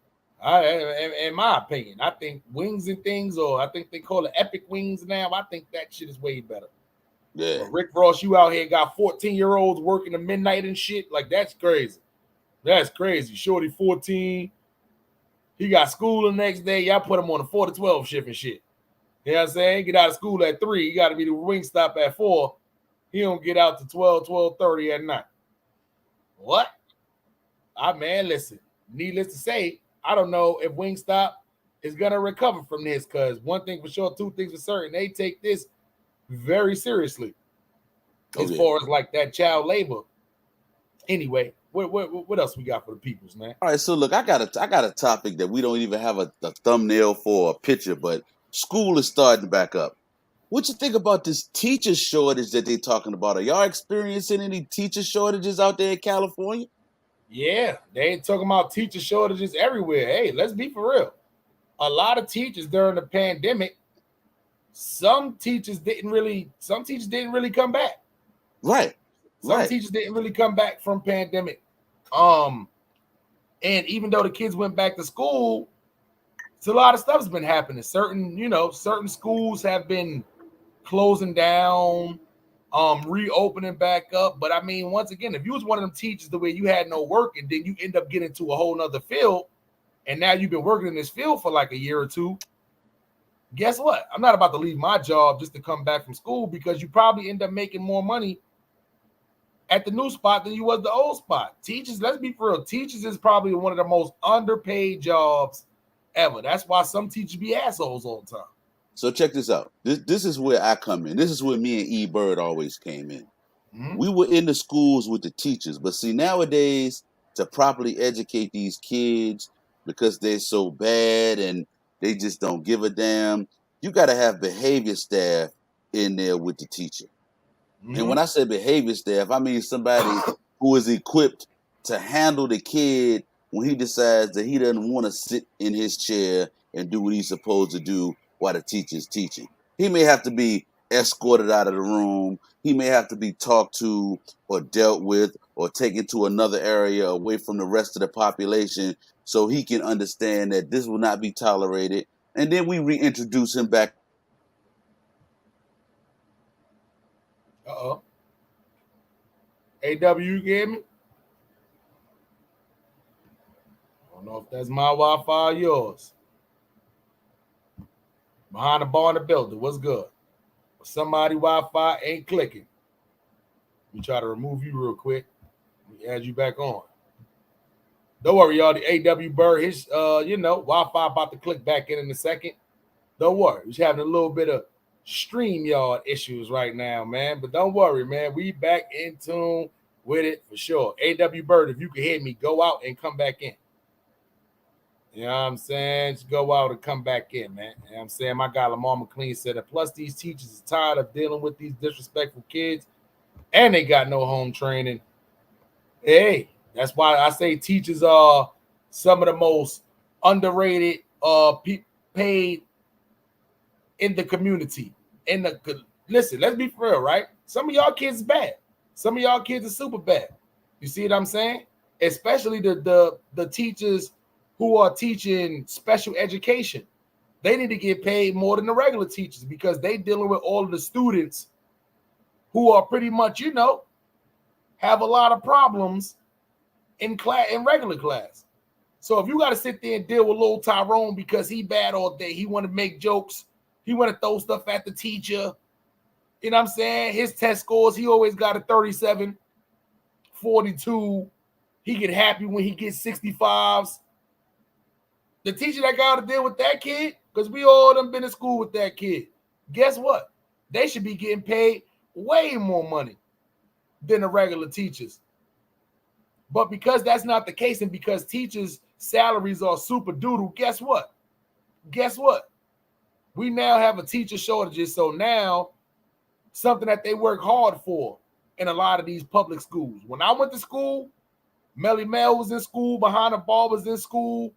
A: In my opinion, I think Wings and Things, or I think they call it Epic Wings now. I think that shit is way better.
B: Yeah.
A: But Rick Ross, you out here got 14-year-olds working at midnight and shit. Like, that's crazy. That's crazy. Shorty 14. He got school the next day. Y'all put him on a 4 to 12 shift and shit. You know what I'm saying? Get out of school at 3. He got to be the Wingstop at 4. He don't get out to 12:30 at night. What? Man, listen. Needless to say, I don't know if Wingstop is going to recover from this, because one thing for sure, two things for certain, they take this very seriously as far as like that child labor. Anyway, what else we got for the peoples, man?
B: All right, so look, I got a topic that we don't even have a thumbnail for, a picture, but school is starting back up. What you think about this teacher shortage that they're talking about? Are y'all experiencing any teacher shortages out there in California?
A: Yeah, they ain't talking about teacher shortages everywhere. Hey, let's be for real. A lot of teachers during the pandemic, some teachers didn't really come back.
B: Right.
A: Some teachers didn't really come back from pandemic. And even though the kids went back to school, it's a lot of stuff's been happening. Certain schools have been closing down, reopening back up. But I mean, once again, if you was one of them teachers the way you had no work and then you end up getting to a whole nother field, and now you've been working in this field for like a year or two, guess what? I'm not about to leave my job just to come back from school, because you probably end up making more money at the new spot than you was the old spot. Teachers, let's be for real, teachers is probably one of the most underpaid jobs ever. That's why some teachers be assholes all the time.
B: So check this out. This is where I come in. This is where me and Byrd always came in. Mm-hmm. We were in the schools with the teachers, but see, nowadays, to properly educate these kids, because they're so bad and they just don't give a damn, you got to have behavior staff in there with the teacher. Mm-hmm. And when I say behavior staff, I mean somebody who is equipped to handle the kid when he decides that he doesn't want to sit in his chair and do what he's supposed to do while the teacher's teaching. He may have to be escorted out of the room. He may have to be talked to or dealt with or taken to another area away from the rest of the population so he can understand that this will not be tolerated. And then we reintroduce him back.
A: Uh-oh. AW, you get me? don't know if that's my Wi-Fi or yours. Behind the bar in the building, what's good? Somebody Wi-Fi ain't clicking. Let me try to remove you real quick. Let me add you back on. Don't worry, y'all. The AW Byrd, his Wi-Fi about to click back in a second. Don't worry. We're having a little bit of StreamYard issues right now, man. But don't worry, man. We back in tune with it for sure. AW Byrd, if you can hear me, go out and come back in. You know what I'm saying? Just go out and come back in, man. You know what I'm saying? My guy Lamar McLean said that. Plus, these teachers are tired of dealing with these disrespectful kids, and they got no home training. Hey, that's why I say teachers are some of the most underrated paid in the community. Listen, let's be for real, right? Some of y'all kids is bad. Some of y'all kids are super bad. You see what I'm saying? Especially the teachers who are teaching special education. They need to get paid more than the regular teachers because they dealing with all of the students who are pretty much, have a lot of problems in regular class. So if you got to sit there and deal with little Tyrone because he bad all day, he want to make jokes, he want to throw stuff at the teacher. You know what I'm saying? His test scores, he always got a 37, 42. He get happy when he gets 65s. The teacher that got to deal with that kid, because we all done been in school with that kid, guess what? They should be getting paid way more money than the regular teachers. But because that's not the case, and because teachers' salaries are super doodle, guess what? We now have a teacher shortages. So now something that they work hard for in a lot of these public schools. When I went to school, Melly Mel was in school, Behind the Ball was in school.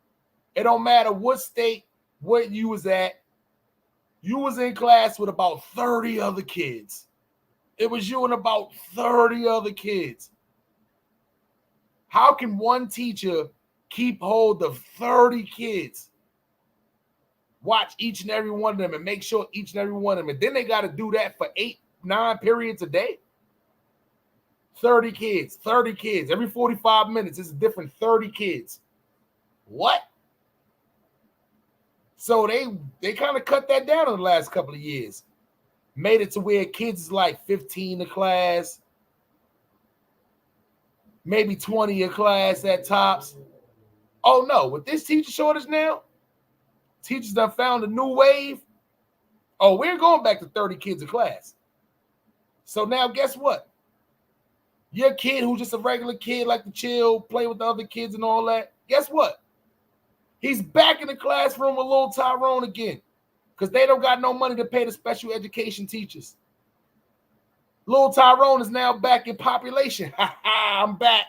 A: It don't matter what state, what you was at. You was in class with about 30 other kids. It was you and about 30 other kids. How can one teacher keep hold of 30 kids? Watch each and every one of them and make sure each and every one of them. And then they got to do that for 8-9 periods a day. 30 kids. Every 45 minutes, it's a different 30 kids. What? So they kind of cut that down in the last couple of years. Made it to where kids is like 15 a class, maybe 20 a class at tops. Oh no, with this teacher shortage now, teachers done found a new wave. Oh, we're going back to 30 kids a class. So now guess what? Your kid who's just a regular kid, like to chill, play with the other kids and all that, guess what? He's back in the classroom with little Tyrone again because they don't got no money to pay the special education teachers. Little Tyrone is now back in population. I'm back.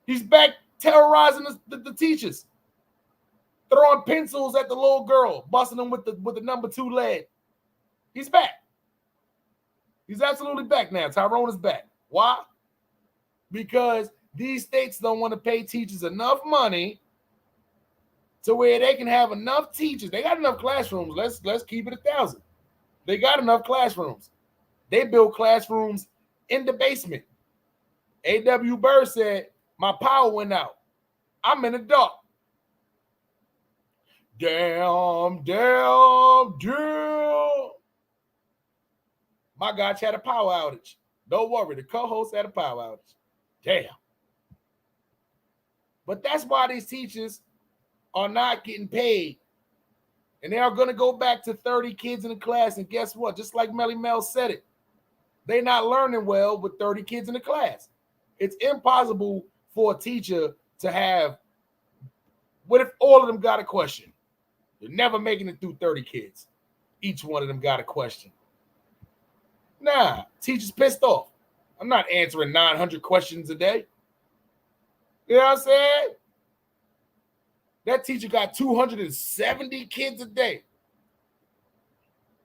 A: He's back terrorizing the teachers, throwing pencils at the little girl, busting them with the number 2 lead. He's back. He's absolutely back now. Tyrone is back. Why? Because these states don't want to pay teachers enough money to where they can have enough teachers. They got enough classrooms. Let's keep it 1,000. They got enough classrooms. They build classrooms in the basement. A.W. Byrd said, my power went out. I'm in the dark. Damn. My God had a power outage. Don't worry, the co-host had a power outage. Damn. But that's why these teachers are not getting paid. And they are going to go back to 30 kids in the class. And guess what? Just like Melly Mel said it, they're not learning well with 30 kids in the class. It's impossible for a teacher to have, what if all of them got a question? They're never making it through 30 kids. Each one of them got a question. Nah, teacher's pissed off. I'm not answering 900 questions a day. You know what I'm saying? That teacher got 270 kids a day.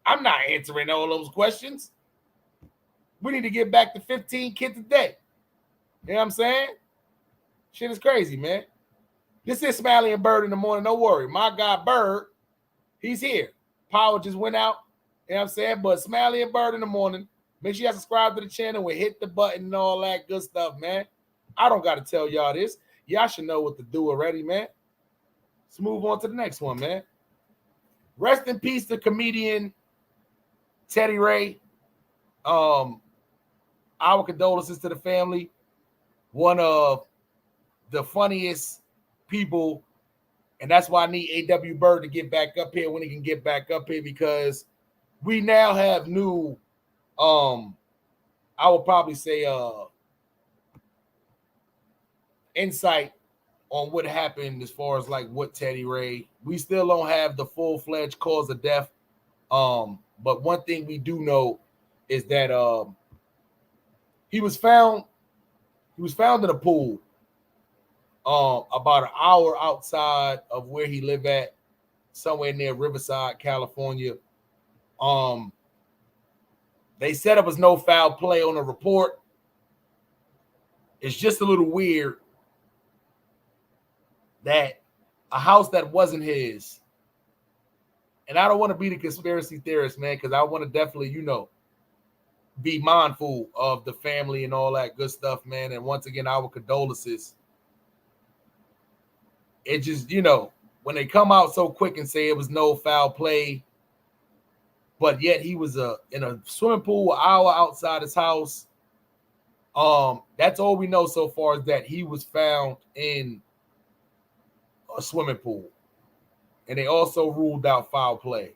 A: I'm not answering all those questions. We need to get back to 15 kids a day. You know what I'm saying? Shit is crazy, man. This is Smiley and Byrd in the morning. Don't worry. My guy Byrd, he's here. Power just went out. You know what I'm saying? But Smiley and Byrd in the morning. Make sure you subscribe to the channel and hit the button and all that good stuff, man. I don't got to tell y'all this. Y'all should know what to do already, man. Let's move on to the next one, man. Rest in peace to comedian Teddy Ray. Our condolences to the family. One of the funniest people, and that's why I need A.W. Byrd to get back up here when he can get back up here, because we now have new, I would probably say, insight on what happened as far as like what Teddy Ray. We still don't have the full-fledged cause of death. But one thing we do know is that he was found in a pool about an hour outside of where he lived at, somewhere near Riverside, California. They said it was no foul play on the report. It's just a little weird that a house that wasn't his, and I don't want to be the conspiracy theorist, man, because I want to definitely, be mindful of the family and all that good stuff, man. And once again, our condolences. It just, when they come out so quick and say it was no foul play, but yet he was in a swimming pool an hour outside his house. That's all we know so far, is that he was found in a swimming pool. And they also ruled out foul play.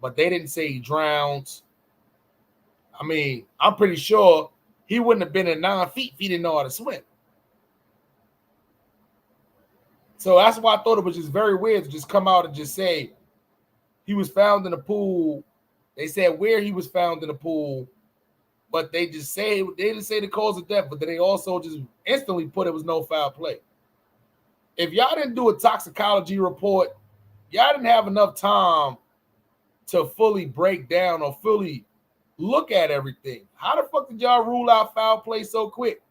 A: But they didn't say he drowned. I mean, I'm pretty sure he wouldn't have been in 9 feet if he didn't know how to swim. So that's why I thought it was just very weird to just come out and just say he was found in a pool. They said where he was found in a pool, but they didn't say the cause of death, but then they also just instantly put it was no foul play. If y'all didn't do a toxicology report, y'all didn't have enough time to fully break down or fully look at everything. How the fuck did y'all rule out foul play so quick?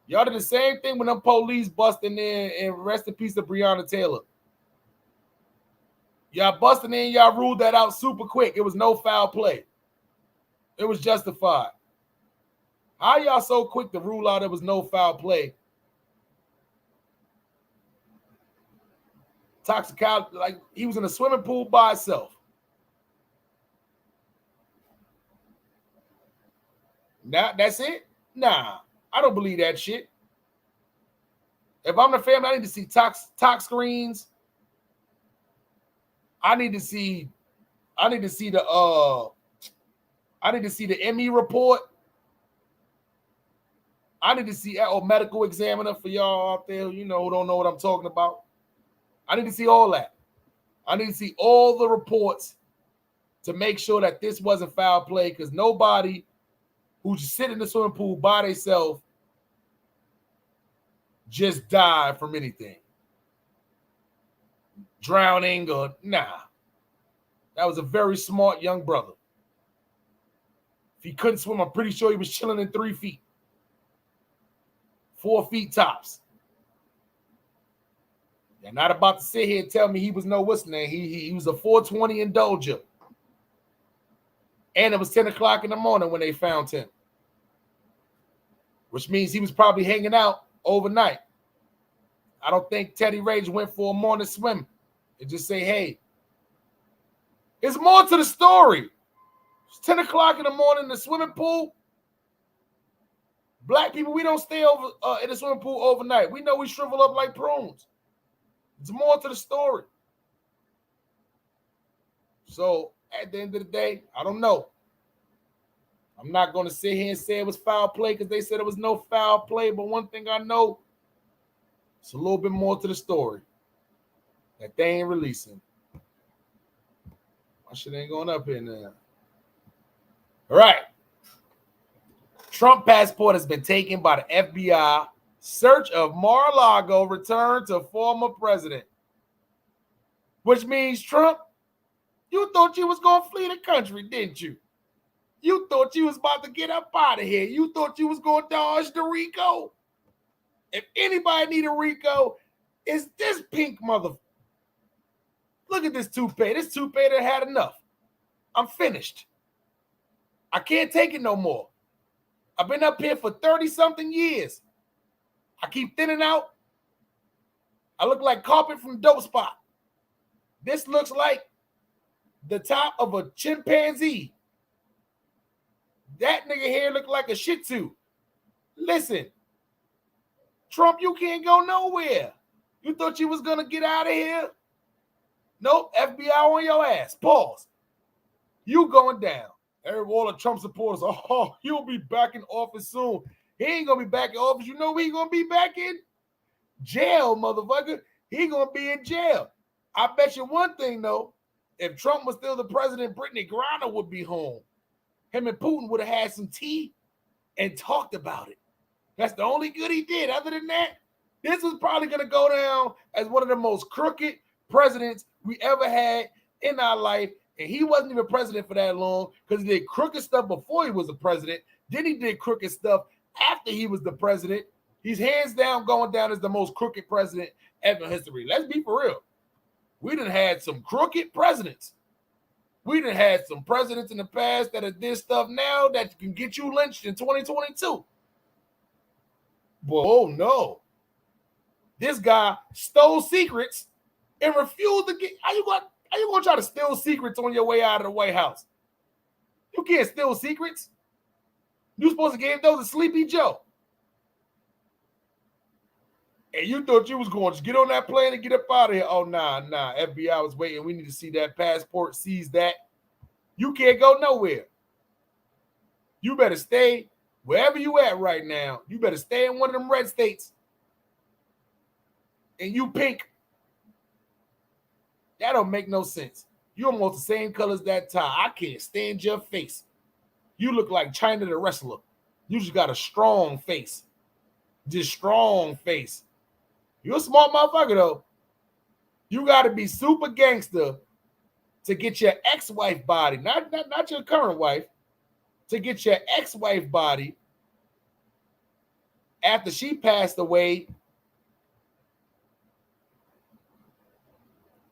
A: Y'all did the same thing when them police busting in, and rest in peace to Breonna Taylor. Y'all busting in, y'all ruled that out super quick. It was no foul play. It was justified. How y'all so quick to rule out it was no foul play? Toxicology, like he was in a swimming pool by himself. Now that's it? Nah, I don't believe that shit. If I'm the family, I need to see tox screens. I need to see the ME report. I need to see a medical examiner for y'all out there, who don't know what I'm talking about. I need to see all that. I need to see all the reports to make sure that this wasn't foul play, because nobody who's just sitting in the swimming pool by themselves just died from anything. Drowning or nah. That was a very smart young brother. If he couldn't swim, I'm pretty sure he was chilling in 3 feet. 4 feet tops. They're not about to sit here and tell me he was no what's name. He was a 420 indulger. And it was 10 o'clock in the morning when they found him. Which means he was probably hanging out overnight. I don't think Teddy Rage went for a morning swim and just say, hey, there's more to the story. It's 10 o'clock in the morning in the swimming pool. Black people, we don't stay over in the swimming pool overnight. We know we shrivel up like prunes. There's more to the story. So at the end of the day, I don't know. I'm not going to sit here and say it was foul play because they said it was no foul play. But one thing I know, it's a little bit more to the story that they ain't releasing. My shit ain't going up here now. All right. Trump passport has been taken by the FBI. Search of Mar-a-Lago returned to former president. Which means, Trump, you thought you was going to flee the country, didn't you? You thought you was about to get up out of here. You thought you was going to dodge the RICO. If anybody need a RICO, it's this pink mother. Look at this toupee. This toupee that had enough. I'm finished. I can't take it no more. I've been up here for 30-something years. I keep thinning out. I look like carpet from Dope Spot. This looks like the top of a chimpanzee. That nigga hair look like a Shih Tzu. Listen, Trump, you can't go nowhere. You thought you was going to get out of here? Nope, FBI on your ass. Pause. You going down. All the Trump supporters, oh, he'll be back in office soon. He ain't going to be back in office. You know where he going to be back in? Jail, motherfucker. He going to be in jail. I bet you one thing, though. If Trump was still the president, Brittany Griner would be home. Him and Putin would have had some tea and talked about it. That's the only good he did. Other than that, this was probably going to go down as one of the most crooked presidents we ever had in our life. And he wasn't even president for that long because he did crooked stuff before he was a president. Then he did crooked stuff after he was the president. He's hands down going down as the most crooked president ever in history. Let's be for real. We done had some crooked presidents. We done had some presidents in the past that are this stuff now that can get you lynched in 2022. But oh no. This guy stole secrets and refused to get. How you going to try to steal secrets on your way out of the White House? You can't steal secrets. You supposed to give those to Sleepy Joe. And you thought you was going to get on that plane and get up out of here. Oh, nah. FBI was waiting. We need to see that passport, seize that. You can't go nowhere. You better stay wherever you at right now. You better stay in one of them red states. And you pink. That don't make no sense. You almost the same color as that tie. I can't stand your face. You look like China the wrestler. You just got a strong face. Just strong face. You're a smart motherfucker, though. You got to be super gangster to get your ex-wife body, not your current wife, to get your ex-wife body after she passed away.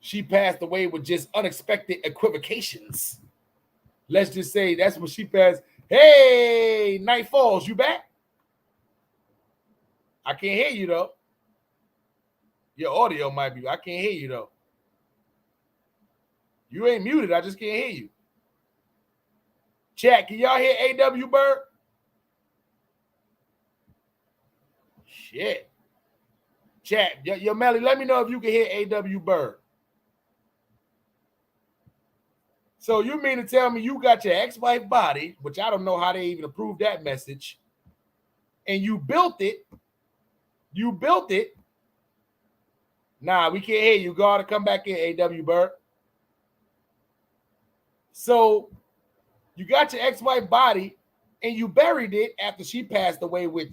A: She passed away with just unexpected equivocations. Let's just say that's when she passed. Hey, Night Falls, you back? I can't hear you, though. Your audio might be. I can't hear you, though. You ain't muted. I just can't hear you. Chat, can y'all hear A.W. Byrd? Shit. Chat, yo, Melly, let me know if you can hear A.W. Byrd. So you mean to tell me you got your ex-wife body, which I don't know how they even approved that message, and you built it. You built it. Nah, we can't hear you. Go to come back in, A.W. Byrd. So you got your ex-wife body and you buried it after she passed away with,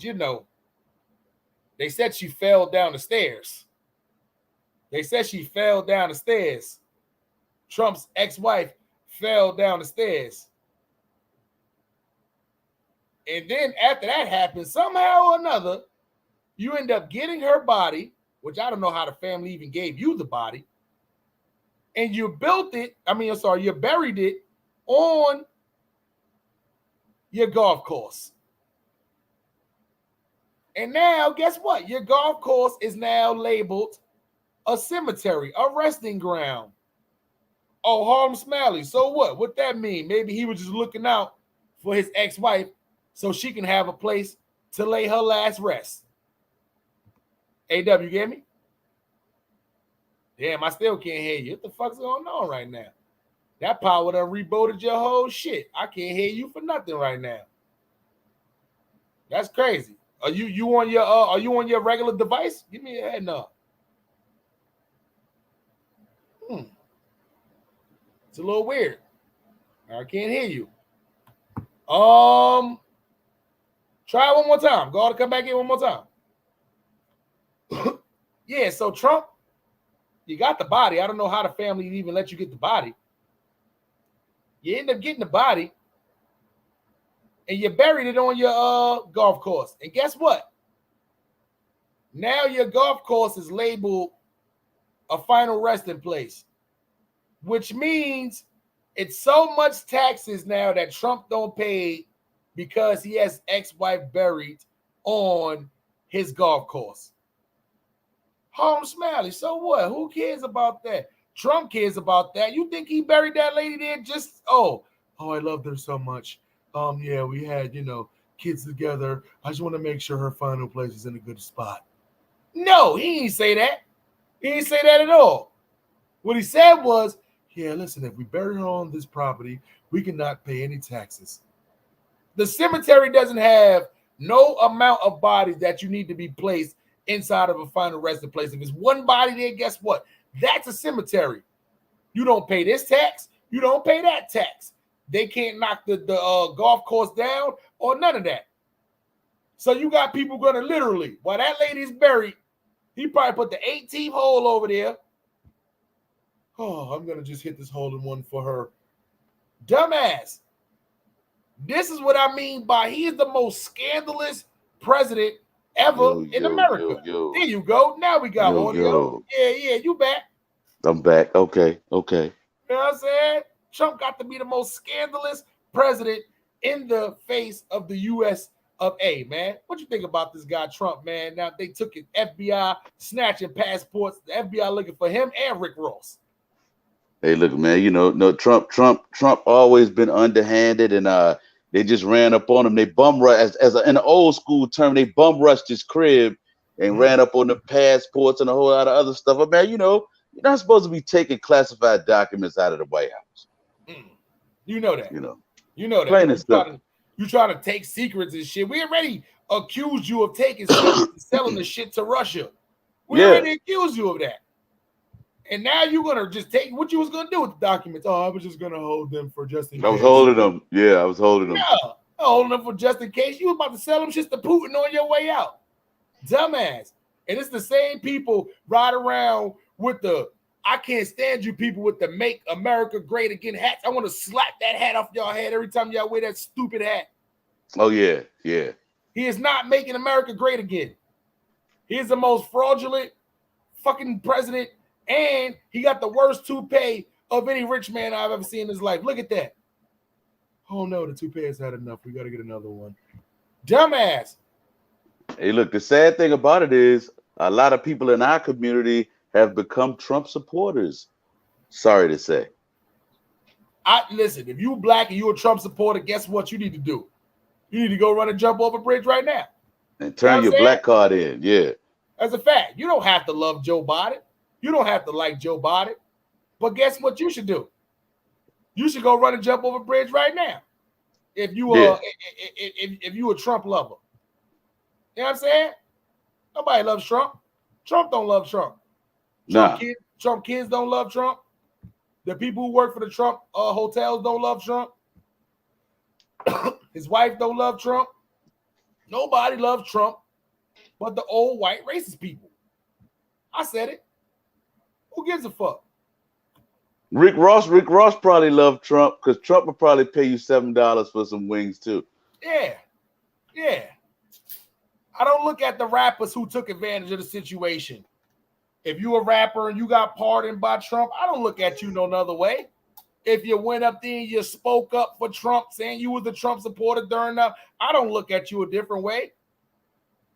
A: they said she fell down the stairs. They said she fell down the stairs. Trump's ex-wife fell down the stairs. And then after that happened, somehow or another, you end up getting her body, which I don't know how the family even gave you the body, and you built it, you buried it on your golf course. And now, guess what? Your golf course is now labeled a cemetery, a resting ground. Oh, Harlem Smiley. So what? What that mean? Maybe he was just looking out for his ex-wife so she can have a place to lay her last rest. A.W., you get me? Damn, I still can't hear you. What the fuck's going on right now? That power done rebooted your whole shit. I can't hear you for nothing right now. That's crazy. Are you on your regular device? Give me a head nod. It's a little weird. I can't hear you. Try it one more time. Go on, come back in one more time. Yeah, so Trump, you got the body. I don't know how the family even let you get the body. You end up getting the body, and you buried it on your golf course. And guess what? Now your golf course is labeled a final resting place, which means it's so much taxes now that Trump don't pay because he has ex-wife buried on his golf course. Home Smiley, so what? Who cares about that? Trump cares about that. You think he buried that lady there just, oh, I loved her so much. Yeah, we had, kids together. I just want to make sure her final place is in a good spot. No, he didn't say that. He didn't say that at all. What he said was, yeah, listen, if we bury her on this property, we cannot pay any taxes. The cemetery doesn't have no amount of bodies that you need to be placed inside of a final resting place. If it's one body there, guess what? That's a cemetery. You don't pay this tax. You don't pay that tax. They can't knock the golf course down or none of that. So you got people going to literally, while that lady's buried, he probably put the 18th hole over there. Oh, I'm going to just hit this hole in one for her. Dumbass. This is what I mean by he is the most scandalous president ever in America. There you go. Now we got audio. Yeah, you back.
B: I'm back. Okay.
A: You know what I'm saying? Trump got to be the most scandalous president in the face of the U.S. of A, man. What you think about this guy, Trump, man? Now, they took his FBI snatching passports. The FBI looking for him and Rick Ross.
B: Hey, look, man, Trump always been underhanded, and they just ran up on him. They bum rushed, in an old school term, they bum rushed his crib and ran up on the passports and a whole lot of other stuff. But man, you're not supposed to be taking classified documents out of the White House.
A: You know that. You know that.
B: Plain and simple.
A: You trying to take secrets and shit. We already accused you of selling the shit to Russia. We already accused you of that. And now you're gonna just take what you was gonna do with the documents. Oh, I was just gonna hold them for just in case.
B: I was holding them. Yeah, I was holding them.
A: Yeah, holding them for just in case. You was about to sell them shit to Putin on your way out. Dumbass. And it's the same people ride around with the I can't stand you people with the Make America Great Again hats. I want to slap that hat off y'all head every time y'all wear that stupid hat.
B: Oh, yeah.
A: He is not making America great again. He is the most fraudulent fucking president, and he got the worst toupee of any rich man I've ever seen in his life. Look at that. Oh, no, the toupee has had enough. We got to get another one. Dumbass.
B: Hey, look, the sad thing about it is a lot of people in our community have become Trump supporters. Sorry to say.
A: Listen, if you black and you a Trump supporter, guess what you need to do? You need to go run and jump over a bridge right now.
B: And turn your black card in, yeah.
A: As a fact, you don't have to love Joe Biden. You don't have to like Joe Biden. But guess what you should do? You should go run and jump over a bridge right now. If you if you a Trump lover. You know what I'm saying? Nobody loves Trump. Trump don't love Trump. Trump kids don't love Trump. The people who work for the Trump hotels don't love Trump. His wife don't love Trump. Nobody loves Trump but the old white racist people. I said it. Who gives a fuck?
B: Rick Ross probably loved Trump because Trump would probably pay you $7 for some wings too.
A: Yeah. I don't look at the rappers who took advantage of the situation. If you a rapper and you got pardoned by Trump, I don't look at you no other way. If you went up there and you spoke up for Trump, saying you was a Trump supporter during that, I don't look at you a different way.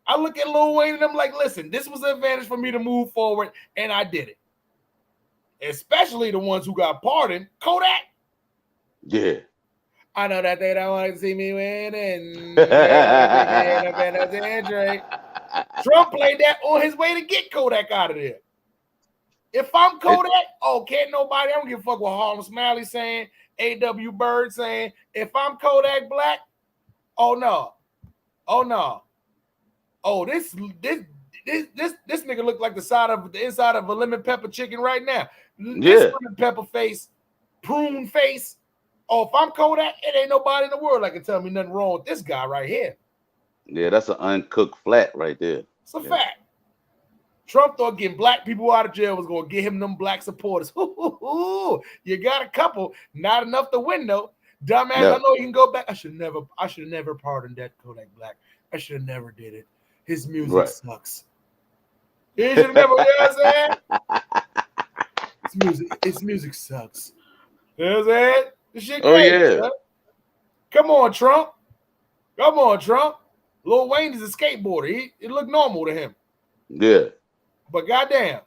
A: I look at Lil Wayne and I'm like, listen, this was an advantage for me to move forward, and I did it. Especially the ones who got pardoned. Kodak.
B: Yeah.
A: I know that they don't want to see me winning. Trump played that on his way to get Kodak out of there. If I'm Kodak, can't nobody, I don't give a fuck what Harlem Smiley saying, A.W. Byrd saying. If I'm Kodak Black, oh no. Oh, this nigga look like the inside of a lemon pepper chicken right now. This lemon pepper face, prune face. Oh, if I'm Kodak, it ain't nobody in the world that can tell me nothing wrong with this guy right here.
B: Yeah, that's an uncooked flat right there.
A: It's a fact. Trump thought getting black people out of jail was going to get him them black supporters. You got a couple, not enough to win though. Dumbass, I know you can go back. I should have never pardoned that Kodak Black. I should have never did it. His music sucks. You should have never, you know what I'm saying? His music sucks. You know what I'm saying? This shit crazy. Huh? Come on, Trump. Lil Wayne is a skateboarder. It looked normal to him.
B: Yeah.
A: But goddamn,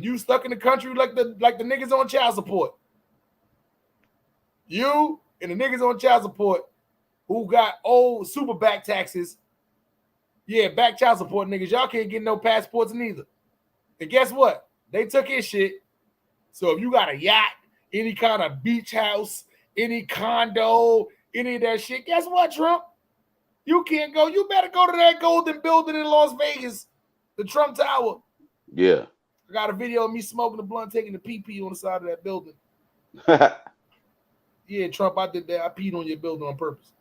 A: you stuck in the country like the niggas on child support. You and the niggas on child support who got old super back taxes. Yeah, back child support niggas. Y'all can't get no passports neither. And guess what? They took his shit. So if you got a yacht, any kind of beach house, any condo, any of that shit, guess what, Trump? You can't go. You better go to that golden building in Las Vegas, the Trump Tower.
B: Yeah.
A: I got a video of me smoking the blunt, taking the pee on the side of that building. Yeah, Trump, I did that. I peed on your building on purpose.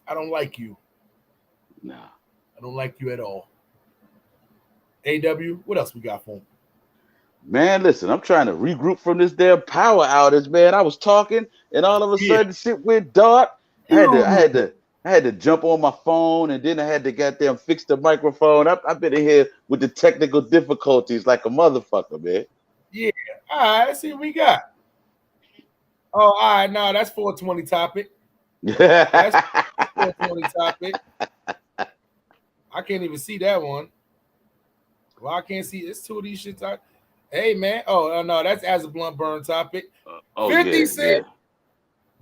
A: I don't like you.
B: Nah.
A: I don't like you at all. AW, what else we got for him?
B: Man, listen, I'm trying to regroup from this damn power outage, man. I was talking, and all of a sudden, shit went dark. I had to jump on my phone, and then I had to goddamn fix the microphone. I've been in here with the technical difficulties like a motherfucker, man.
A: Yeah, all right. Let's see what we got. Oh, all right. No, that's 420 topic. That's 420 topic. I can't even see that one. Well, I can't see. It's two of these shit. Hey, man. Oh, no, that's as a blunt burn topic. 50 Cent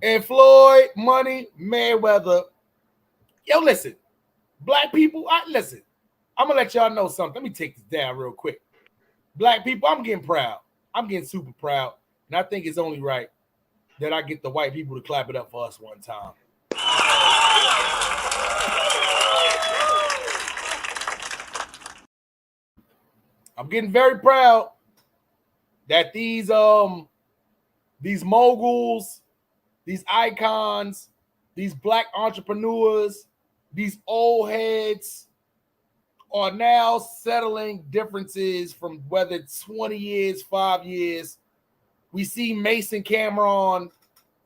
A: and Floyd Money Mayweather. Yo, listen. Black people, listen. I'm going to let y'all know something. Let me take this down real quick. Black people, I'm getting proud. I'm getting super proud. And I think it's only right that I get the white people to clap it up for us one time. I'm getting very proud that these moguls, these icons, these black entrepreneurs, these old heads are now settling differences from whether it's 20 years, 5 years. We see Mason Cameron,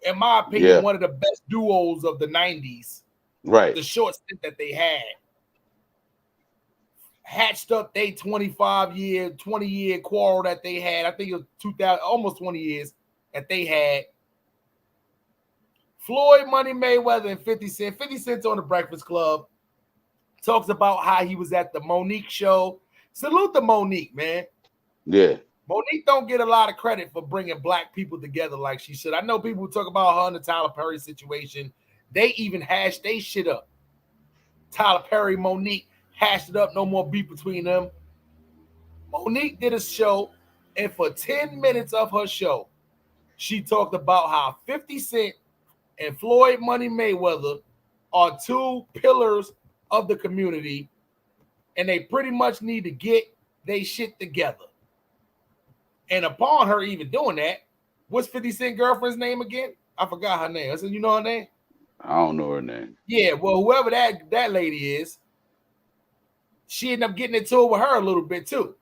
A: in my opinion, one of the best duos of the 90s.
B: Right.
A: The short stint that they had. Hatched up they 20-year quarrel that they had. I think it was 2000, almost 20 years that they had. Floyd Money Mayweather and 50 Cent. 50 Cent's on the Breakfast Club. Talks about how he was at the Monique show. Salute to Monique, man.
B: Yeah.
A: Monique don't get a lot of credit for bringing black people together like she should. I know people talk about her and the Tyler Perry situation. They even hashed they shit up. Tyler Perry, Monique hashed it up. No more beef between them. Monique did a show, and for 10 minutes of her show, she talked about how 50 Cent and Floyd Money Mayweather are two pillars of the community, and they pretty much need to get their shit together. And upon her even doing that, what's 50 Cent girlfriend's name again? I forgot her name. I said, you know her name?
B: I don't know her name.
A: Yeah, well, whoever that lady is, she ended up getting into it with her a little bit too.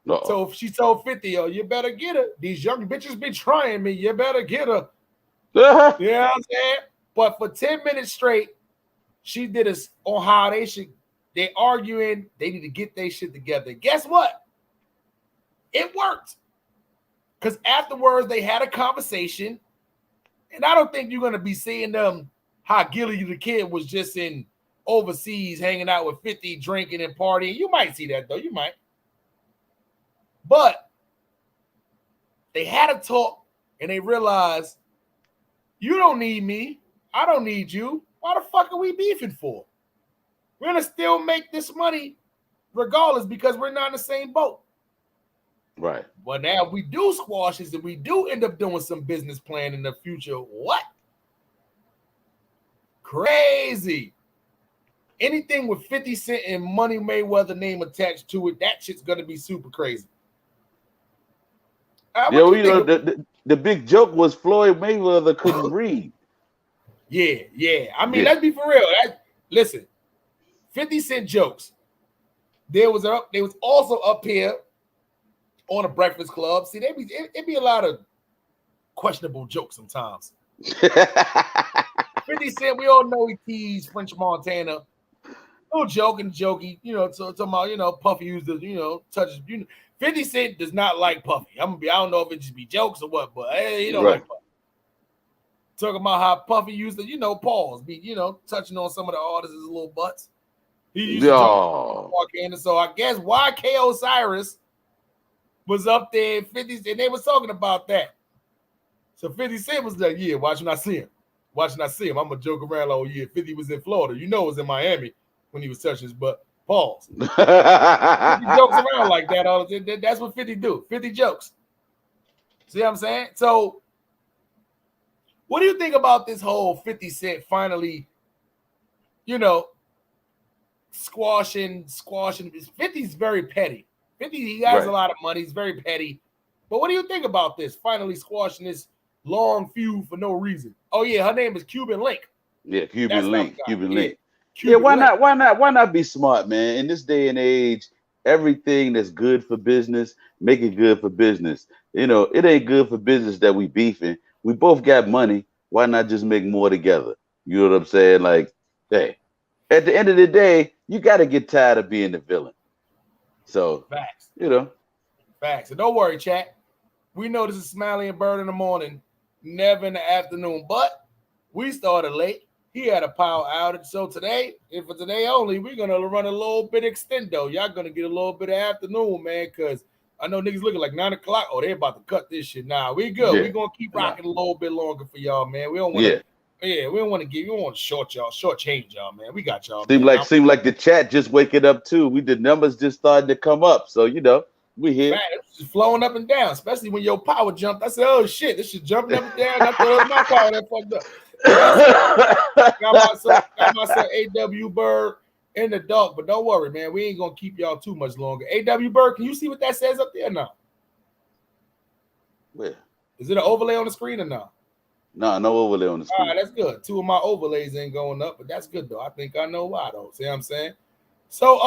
A: Uh-oh. So if she told 50, oh, you better get her. These young bitches be trying me. You better get her. You know what I'm saying? But for 10 minutes straight, she did us on how they arguing, they need to get their shit together. Guess what? It worked. Because afterwards, they had a conversation. And I don't think you're going to be seeing them how Gilly the Kid was just in overseas hanging out with 50, drinking and partying. You might see that, though. You might. But they had a talk, and they realized, you don't need me. I don't need you. Why the fuck are we beefing for? We're going to still make this money regardless because we're not in the same boat.
B: Right.
A: But now if we do squash this and we do end up doing some business plan in the future, what? Crazy. Anything with 50 Cent and Money Mayweather name attached to it, that shit's going to be super crazy.
B: The big joke was Floyd Mayweather couldn't read.
A: Yeah. I mean, let's be for real. Listen, 50 Cent jokes. They was also up here on the Breakfast Club. See, it be a lot of questionable jokes sometimes. 50 Cent, we all know he teased French Montana. No jokey, talking about, Puffy used to, touches, 50 Cent does not like Puffy. I don't know if it just be jokes or what, but he don't like Puffy. talking about how Puffy used to, pause, be, touching on some of the artists' little butts. He used to jump on, so I guess YK Osiris was up there 50s, and they was talking about that. So 50 Cent was like, yeah, watching I see him. Watching I see him. I'm going to joke around like, oh, yeah, 50 was in Florida. It was in Miami when he was touching his butt. Pause. 50 jokes around like that. All that's what 50 do. 50 jokes. See what I'm saying? So what do you think about this whole 50 Cent finally, squashing? 50's very petty. 50, he has a lot of money. He's very petty. But what do you think about this? Finally squashing this long feud for no reason. Oh yeah, her name is Cuban Link.
B: Yeah, Cuban Link.
A: Cuban
B: why
A: Link.
B: Why not be smart, man? In this day and age, everything that's good for business, make it good for business. It ain't good for business that we beefing. We both got money. Why not just make more together? You know what I'm saying? Like, hey, at the end of the day, you got to get tired of being the villain. So,
A: facts.
B: Facts.
A: And don't worry, chat. We know this is Smiley and Byrd in the morning, never in the afternoon. But we started late. He had a power outage. So today, and for today only, we're going to run a little bit extendo. Y'all going to get a little bit of afternoon, man, because I know niggas looking like 9 o'clock. Oh, they about to cut this shit now. We good.
B: Yeah.
A: We're going to keep rocking a little bit longer for y'all, man. We don't want to. Yeah, we don't want to short change y'all, man. We got y'all.
B: Seem like the chat just waking up too. The numbers just starting to come up. So we here.
A: Man, it's just flowing up and down, especially when your power jumped. I said, oh shit, this shit jumping up and down. I thought it was my power that fucked up. Got myself AW Byrd in the dark, but don't worry, man. We ain't gonna keep y'all too much longer. AW Byrd, can you see what that says up there now?
B: Where?
A: Is it an overlay on the screen or not?
B: No overlay on the screen.
A: All right, that's good. 2 of my overlays ain't going up, but that's good though. I think I know why though. See what I'm saying? So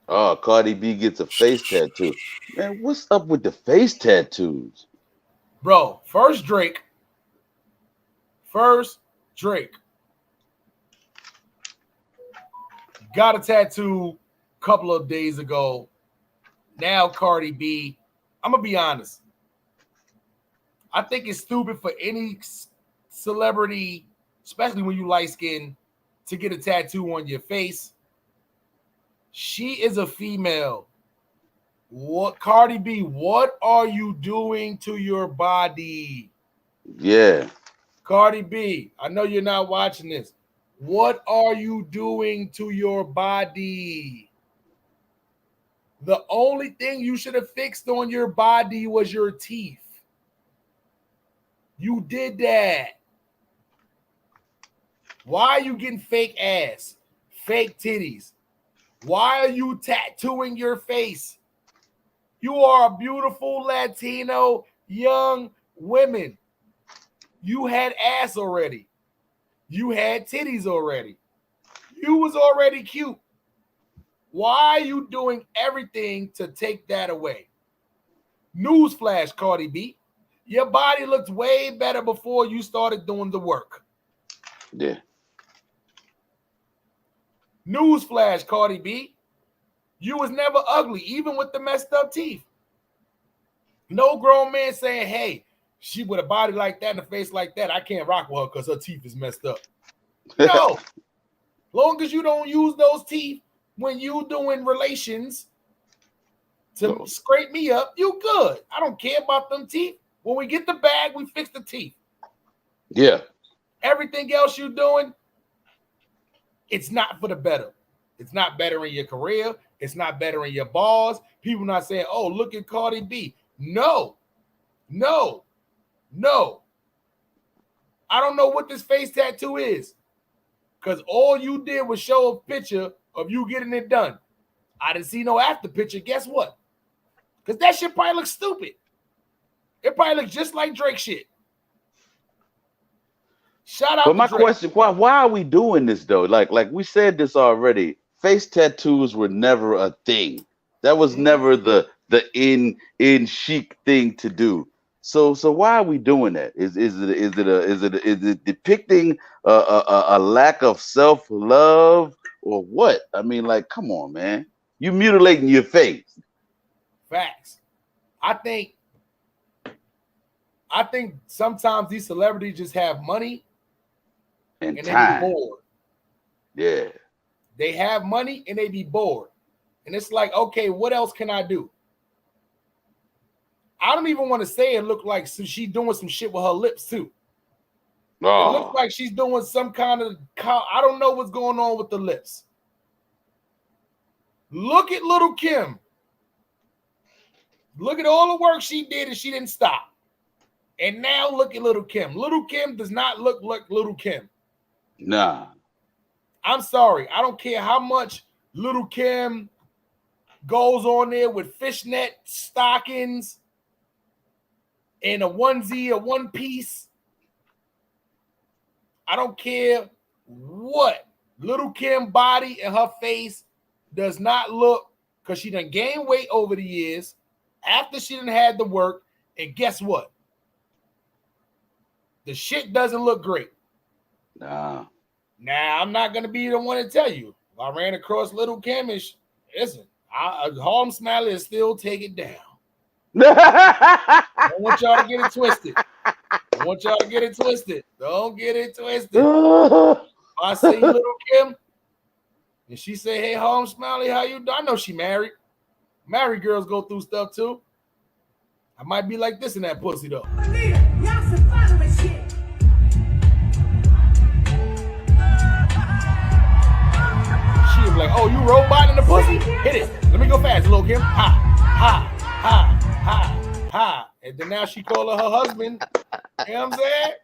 B: oh, Cardi B gets a face tattoo. Man, what's up with the face tattoos?
A: Bro, first Drake got a tattoo a couple of days ago. Now Cardi B, I'm gonna be honest. I think it's stupid for any celebrity, especially when you light skin, to get a tattoo on your face. She is a female. Cardi B, what are you doing to your body?
B: Yeah.
A: Cardi B, I know you're not watching this. What are you doing to your body? The only thing you should have fixed on your body was your teeth. You did that. Why are you getting fake ass, fake titties? Why are you tattooing your face? You are a beautiful Latino young woman. You had ass already. You had titties already. You was already cute. Why are you doing everything to take that away? Newsflash, Cardi B. Your body looked way better before you started doing the work.
B: Yeah.
A: Newsflash, Cardi B. You was never ugly, even with the messed up teeth. No grown man saying, hey, she with a body like that and a face like that, I can't rock with her because her teeth is messed up. No. Long as you don't use those teeth when you doing relations to scrape me up, you good. I don't care about them teeth. When we get the bag, we fix the teeth.
B: Yeah.
A: Everything else you doing, it's not for the better. It's not better in your career. It's not better in your balls. People not saying, oh, look at Cardi B. No. I don't know what this face tattoo is. Because all you did was show a picture of you getting it done. I didn't see no after picture. Guess what? Because that shit probably looks stupid. It probably looks just like Drake shit. Shout out
B: But
A: to
B: my
A: Drake.
B: question, why are we doing this though? Like we said this already. Face tattoos were never a thing. That was never the in chic thing to do. So why are we doing that? Is it depicting a lack of self-love or what? I mean, like, come on, man. You mutilating your face.
A: Facts. I think I think sometimes these celebrities just have money
B: and
A: they
B: time.
A: be bored.
B: Yeah.
A: They have money and they be bored. And it's like, okay, what else can I do? I don't even want to say it looked like she's doing some shit with her lips too.
B: Oh.
A: It looks like she's doing some kind of, I don't know what's going on with the lips. Look at Little Kim. Look at all the work she did and she didn't stop. And now look at Little Kim. Little Kim does not look like Little Kim.
B: Nah.
A: I'm sorry. I don't care how much Little Kim goes on there with fishnet stockings and a onesie, a one piece. I don't care what. Little Kim body and her face does not look, because she done gained weight over the years after she done had the work. And guess what? The shit doesn't look great.
B: Nah.
A: Now, I'm not going to be the one to tell you. If I ran across Little Kim, listen, Harlem Smiley is still take it down. I don't want y'all to get it twisted. Don't get it twisted. I see Little Kim, and she say, hey, Harlem Smiley, how you doing? I know she married. Married girls go through stuff too. I might be like this in that pussy though. She was like, oh, you robot in the pussy? Hit it. Let me go fast, Little Kim. Ha, ha, ha, ha, ha. And then now she called her husband. You know what I'm saying?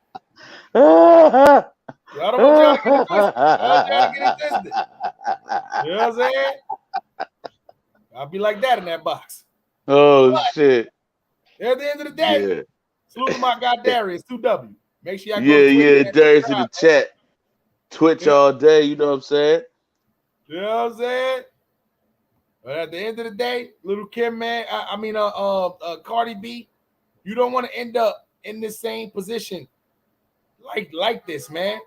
A: I don't want y'all to get it twisted. You know what I'm saying? I'll be like that in that box.
B: Oh,
A: but
B: shit.
A: At the end of the day, salute to my guy Darius, 2W. Make sure y'all go to Twitch.
B: Darius in the chat. Twitch all day, you know what I'm saying?
A: You know what I'm saying? But at the end of the day, Little Kim, man, Cardi B, you don't want to end up in the same position like this, man,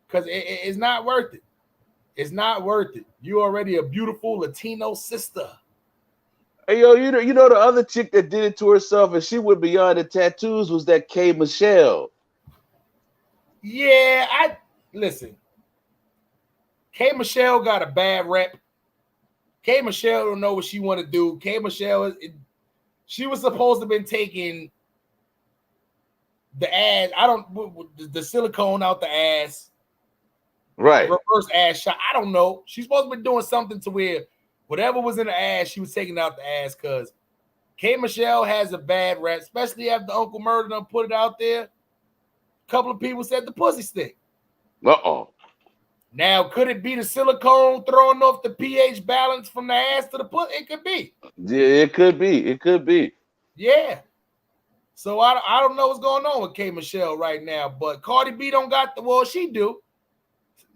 A: because it's not worth it. It's not worth it. You already a beautiful Latino sister.
B: Hey, yo, you know the other chick that did it to herself and she went beyond the tattoos was that K. Michelle.
A: Yeah, listen. K. Michelle got a bad rep. K. Michelle don't know what she want to do. K. Michelle, she was supposed to have been taking the ass. The silicone out the ass.
B: Right.
A: Reverse ass shot. I don't know. She's supposed to be doing something to where whatever was in the ass, she was taking out the ass, because K. Michelle has a bad rep, especially after Uncle Murder done put it out there. A couple of people said the pussy stink.
B: Uh-oh.
A: Now, could it be the silicone throwing off the pH balance from the ass to the pussy? It could be.
B: Yeah, it could be. It could be.
A: Yeah. So I don't know what's going on with K. Michelle right now, but Cardi B don't got the, well, she do.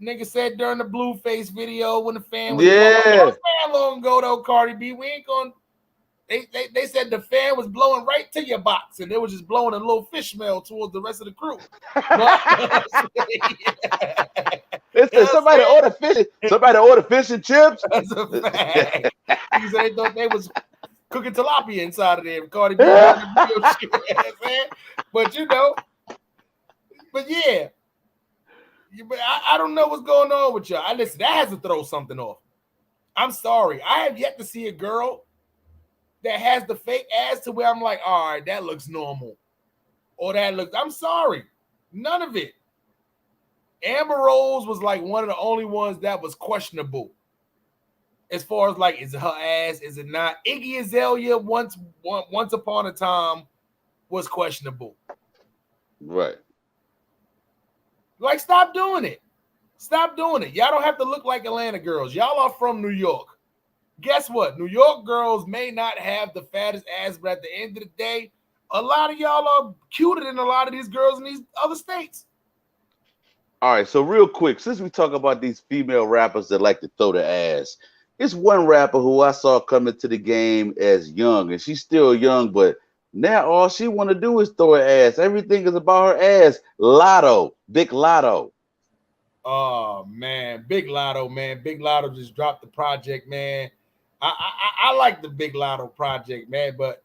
A: Nigga said during the Blueface video when the fan was blowing long ago though, Cardi B, we ain't gonna. They said the fan was blowing right to your box, and it was just blowing a little fish smell towards the rest of the crew.
B: They said somebody ordered fish. Somebody ordered fish and chips.
A: That's a fact. He said they thought they was cooking tilapia inside of there. Cardi B, but you know, but yeah. But I don't know what's going on with y'all. Listen, that has to throw something off. I'm sorry. I have yet to see a girl that has the fake ass to where I'm like, all right, that looks normal. Or that looks, I'm sorry. None of it. Amber Rose was like one of the only ones that was questionable. As far as like, is it her ass? Is it not? Iggy Azalea once upon a time was questionable.
B: Right.
A: Like, stop doing it. Stop doing it. Y'all don't have to look like Atlanta girls. Y'all are from New York. Guess what? New York girls may not have the fattest ass, but at the end of the day, a lot of y'all are cuter than a lot of these girls in these other states.
B: All right, so real quick, since we talk about these female rappers that like to throw the ass, it's one rapper who I saw coming to the game as young, and she's still young, but now all she want to do is throw her ass. Everything is about her ass. Lotto, Big Lotto.
A: Oh, man. Big Lotto, man. Big Lotto just dropped the project, man. I like the Big Lotto project, man, but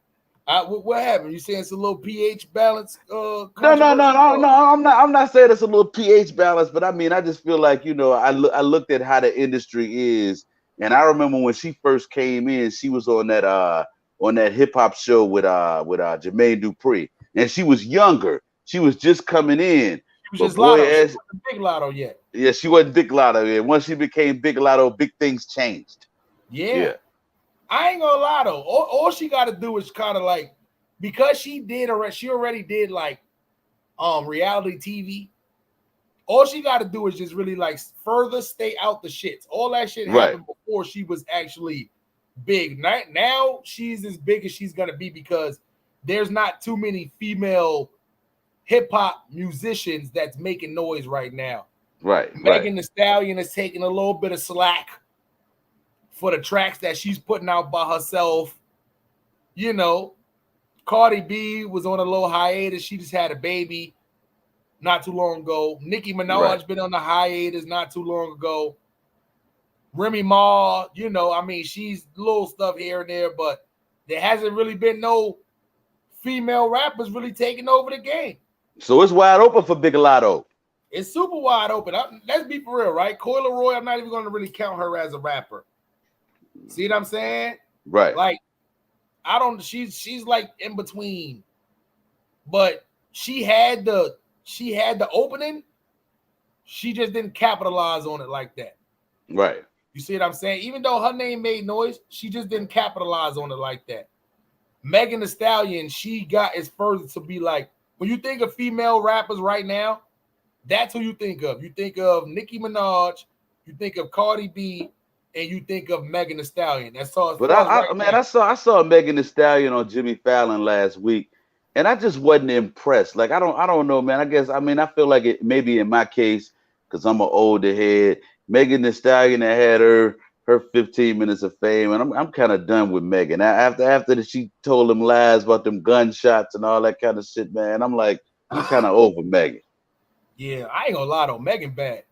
A: What happened? You saying it's a little pH balance?
B: No. I'm not saying it's a little pH balance, but I mean, I just feel like, I looked at how the industry is, and I remember when she first came in, she was on that hip hop show with Jermaine Dupri, and she was younger. She was just coming in.
A: She was just Lotto. She wasn't Big Lotto yet.
B: Yeah, she wasn't Big Lotto yet. Once she became Big Lotto, big things changed.
A: Yeah. I ain't gonna lie though. All she got to do is kind of like, because she already did like reality TV. All she got to do is just really like further stay out the shits. All that shit happened before she was actually big. Now she's as big as she's gonna be because there's not too many female hip hop musicians that's making noise right now.
B: Right.
A: Megan Thee Stallion is taking a little bit of slack for the tracks that she's putting out by herself. Cardi B was on a little hiatus. She just had a baby not too long ago. Nicki Minaj been on the hiatus not too long ago. Remy Ma, she's little stuff here and there, but there hasn't really been no female rappers really taking over the game.
B: So it's wide open for Big Lotto.
A: It's super wide open. Let's be for real, right? Coi Leroy, I'm not even going to really count her as a rapper. See what I'm saying?
B: Right.
A: Like, she's like in between. But she had the opening. She just didn't capitalize on it like that.
B: Right.
A: You see what I'm saying? Even though her name made noise, she just didn't capitalize on it like that. Megan Thee Stallion, she got as further to be like, when you think of female rappers right now, that's who you think of. You think of Nicki Minaj, you think of Cardi B, and you think of Megan Thee Stallion. That's all.
B: But I saw Megan Thee Stallion on Jimmy Fallon last week, and I just wasn't impressed. Like I don't know, man. I feel like it maybe in my case, because I'm an older head. Megan Thee Stallion had her 15 minutes of fame, and I'm kind of done with Megan. After she told them lies about them gunshots and all that kind of shit, man, I'm kind of over Megan.
A: Yeah, I ain't gonna lie though, Megan bad.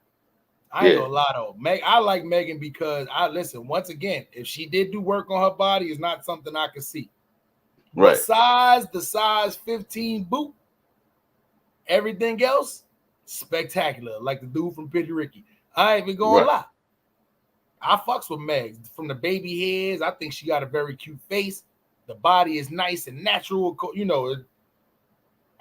A: I ain't gonna lie though. I like Megan because listen, once again, if she did do work on her body, it's not something I can see.
B: Right.
A: Besides the size 15 boot, everything else, spectacular. Like the dude from Pretty Ricky. I ain't even gonna lie. I fucks with Meg. From the baby hairs, I think she got a very cute face. The body is nice and natural.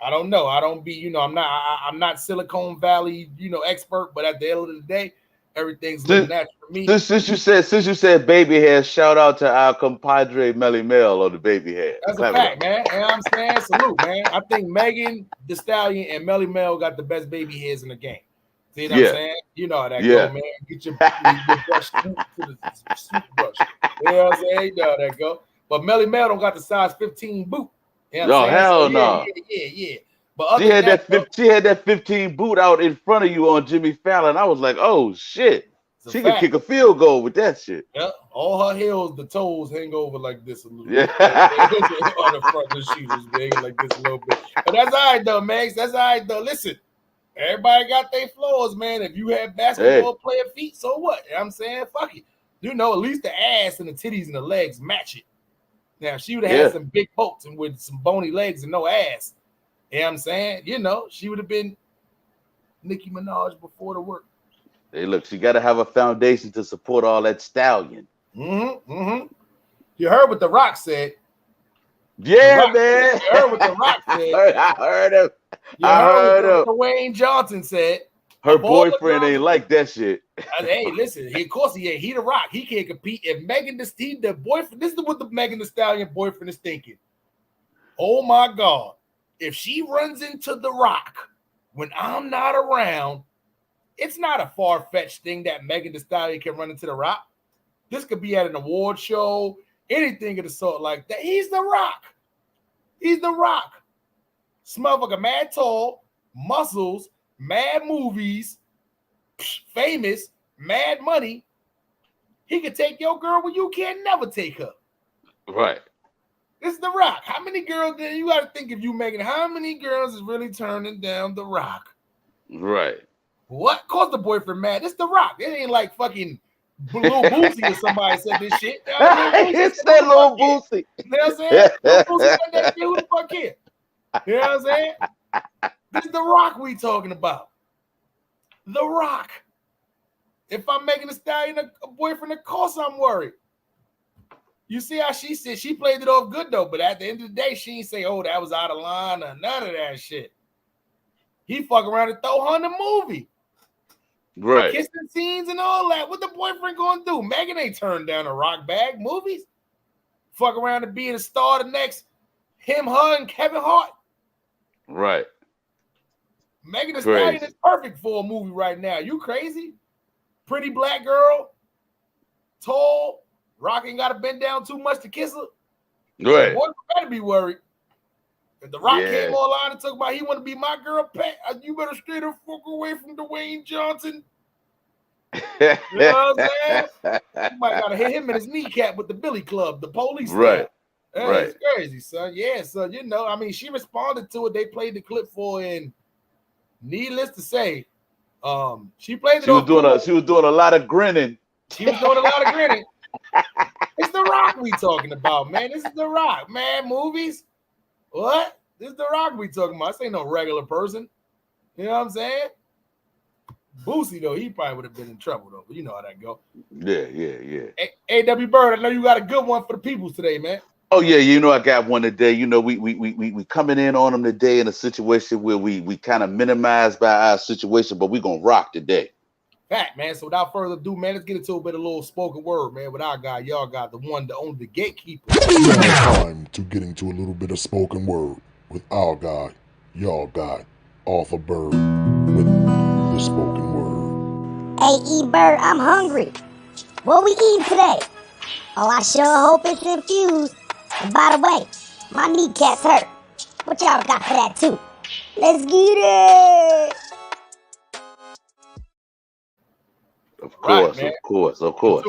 A: I don't know. I don't be, I'm not Silicon Valley, expert, but at the end of the day, everything's looking natural for me.
B: Since you said baby hair, shout out to our compadre Melly Mel on the baby hair.
A: That's a fact, man. And I'm saying salute, man. I think Megan Thee Stallion and Melly Mel got the best baby hairs in the game. See what I'm saying? You know how that go, man. Get your brush to the soup brush. You know what I'm saying? You know how that go. But Melly Mel don't got the size 15 boot. You know
B: hell no.
A: Yeah. But
B: she had that 15 boot out in front of you on Jimmy Fallon. I was like, oh shit. She could kick a field goal with that shit.
A: Yeah, all her heels, the toes hang over like this a little
B: bit.
A: On the front of the shoes hanging like this a little bit. But that's all right though, Max. That's all right though. Listen, everybody got their flaws, man. If you have basketball player feet, so what? You know what I'm saying? Fuck it. At least the ass and the titties and the legs match it. Now, she would have had some big boats and with some bony legs and no ass. You know what I'm saying? She would have been Nicki Minaj before the work.
B: Hey, look, she got to have a foundation to support all that stallion.
A: Mm-hmm. You heard what The Rock said.
B: Yeah, man.
A: You heard what The Rock said.
B: I heard him.
A: You heard what Dwayne Johnson said.
B: Her boyfriend ain't like that shit.
A: Hey, listen. Of course he ain't. He The Rock. He can't compete. If Megan the boyfriend, this is what the Megan Thee Stallion boyfriend is thinking. Oh my God. If she runs into The Rock when I'm not around, it's not a far-fetched thing that Megan Thee Stallion can run into The Rock. This could be at an award show, anything of the sort like that. He's The Rock. He's The Rock. This motherfucker mad tall, muscles, mad movies, famous, mad money. He could take your girl when you can't never take her.
B: Right.
A: This is The Rock. How many girls you got to think if you Megan? How many girls is really turning down The Rock?
B: Right.
A: What caused the boyfriend mad? It's The Rock. It ain't like fucking Lil Boosie or somebody said this shit.
B: It's that Lil Boosie.
A: You know what I'm saying? Lil Boosie said that shit. Who the fuck here? You know what I'm saying? This is The Rock we talking about. The Rock. If I'm making a stallion a boyfriend, of course I'm worried. You see how she said she played it off good though, but at the end of the day, she ain't say, "Oh, that was out of line" or none of that shit. He fuck around and throw her in the movie,
B: right?
A: Kissing scenes and all that. What the boyfriend gonna do? Megan ain't turned down a rock bag movies. Fuck around and be the star of the next him, her, and Kevin Hart.
B: Right.
A: Megan Thee Stallion is perfect for a movie right now. You crazy? Pretty black girl, tall. Rock ain't got to bend down too much to kiss her.
B: Right.
A: The boy better be worried. If The Rock came online and talk about he want to be my girl, Pat, you better stay the fuck away from Dwayne Johnson. You know what I'm saying? You might got to hit him in his kneecap with the Billy Club, the police.
B: Right.
A: Hey,
B: right.
A: It's crazy, son. Yeah, son. You know, I mean, she responded to it. They played the clip for it, and needless to say, she played it.
B: She was doing a lot of grinning.
A: She was doing a lot of grinning. It's The Rock we talking about, man. This is The Rock, man. Movies? What? This is The Rock we talking about. This ain't no regular person. You know what I'm saying? Boosie, though, he probably would have been in trouble, though. But you know how that go.
B: Yeah.
A: A.W. Byrd, I know you got a good one for the peoples today, man.
B: Oh, yeah, you know I got one today. You know, we coming in on them today in a situation where we kind of minimize by our situation, but we going to rock today.
A: Fact, man. So without further ado, man, let's get into a bit of little spoken word, man. With our guy, y'all got the one, the only, the gatekeeper.
C: Time to get into a little bit of spoken word with our guy, y'all guy, Arthur Byrd, with the spoken word.
G: Hey, E-Bird, I'm hungry. What we eating today? Oh, I sure hope it's infused. And by the way, my kneecaps hurt. What y'all got for that too? Let's get it!
B: Of course,
A: right,
B: of course.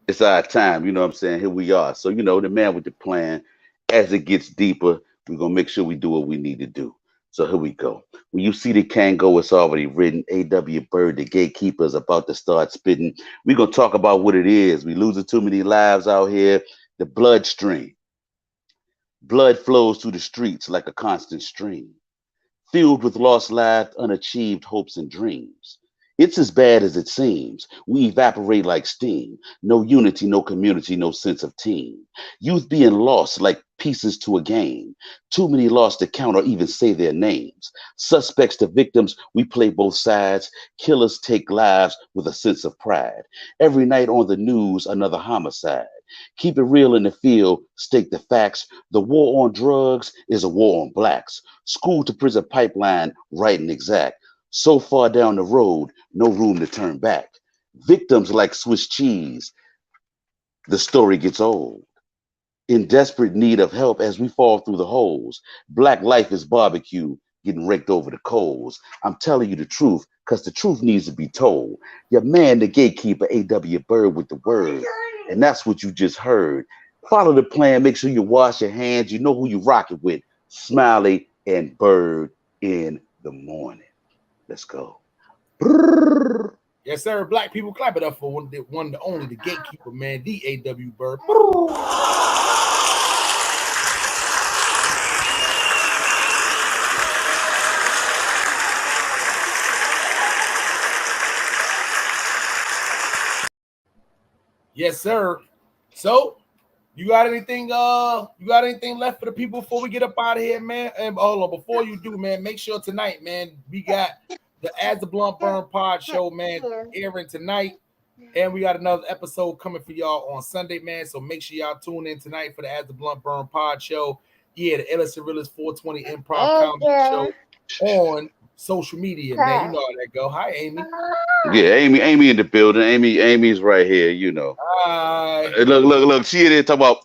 B: It's our time, you know what I'm saying? Here we are. So, you know, the man with the plan, as it gets deeper, we're going to make sure we do what we need to do. So here we go. When you see the can go, it's already written. A.W. Byrd, the gatekeeper, is about to start spitting. We're going to talk about what it is. We losing too many lives out here. The bloodstream. Blood flows through the streets like a constant stream, filled with lost lives, unachieved hopes and dreams. It's as bad as it seems. We evaporate like steam. No unity, no community, no sense of team. Youth being lost like pieces to a game. Too many lost to count or even say their names. Suspects to victims, we play both sides. Killers take lives with a sense of pride. Every night on the news, another homicide. Keep it real in the field, state the facts. The war on drugs is a war on blacks. School to prison pipeline, right and exact. So far down the road, no room to turn back. Victims like Swiss cheese, the story gets old. In desperate need of help as we fall through the holes. Black life is barbecue, getting raked over the coals. I'm telling you the truth, because the truth needs to be told. Your man, the gatekeeper, A.W. Byrd with the word. And that's what you just heard. Follow the plan, make sure you wash your hands. You know who you rocking with. Smiley and Byrd in the morning. Let's go. Brrr.
A: Yes, sir. Black people, clap it up for one, the only, the gatekeeper, man, the A.W. Byrd. Yes, sir. So, you got anything left for the people before we get up out of here, man? And hold on, before you do, man, make sure tonight, man, we got the As the Blunt Burn Pod show, man, airing tonight. And we got another episode coming for y'all on Sunday, man. So make sure y'all tune in tonight for the As the Blunt Burn Pod show. Yeah, the Ellis and Realist 420 Improv Comedy show on social media, man. You know how that go. Hi, Amy.
B: Yeah, Amy in the building. Amy's right here, you know.
A: Hi.
B: Look. She in there talking about.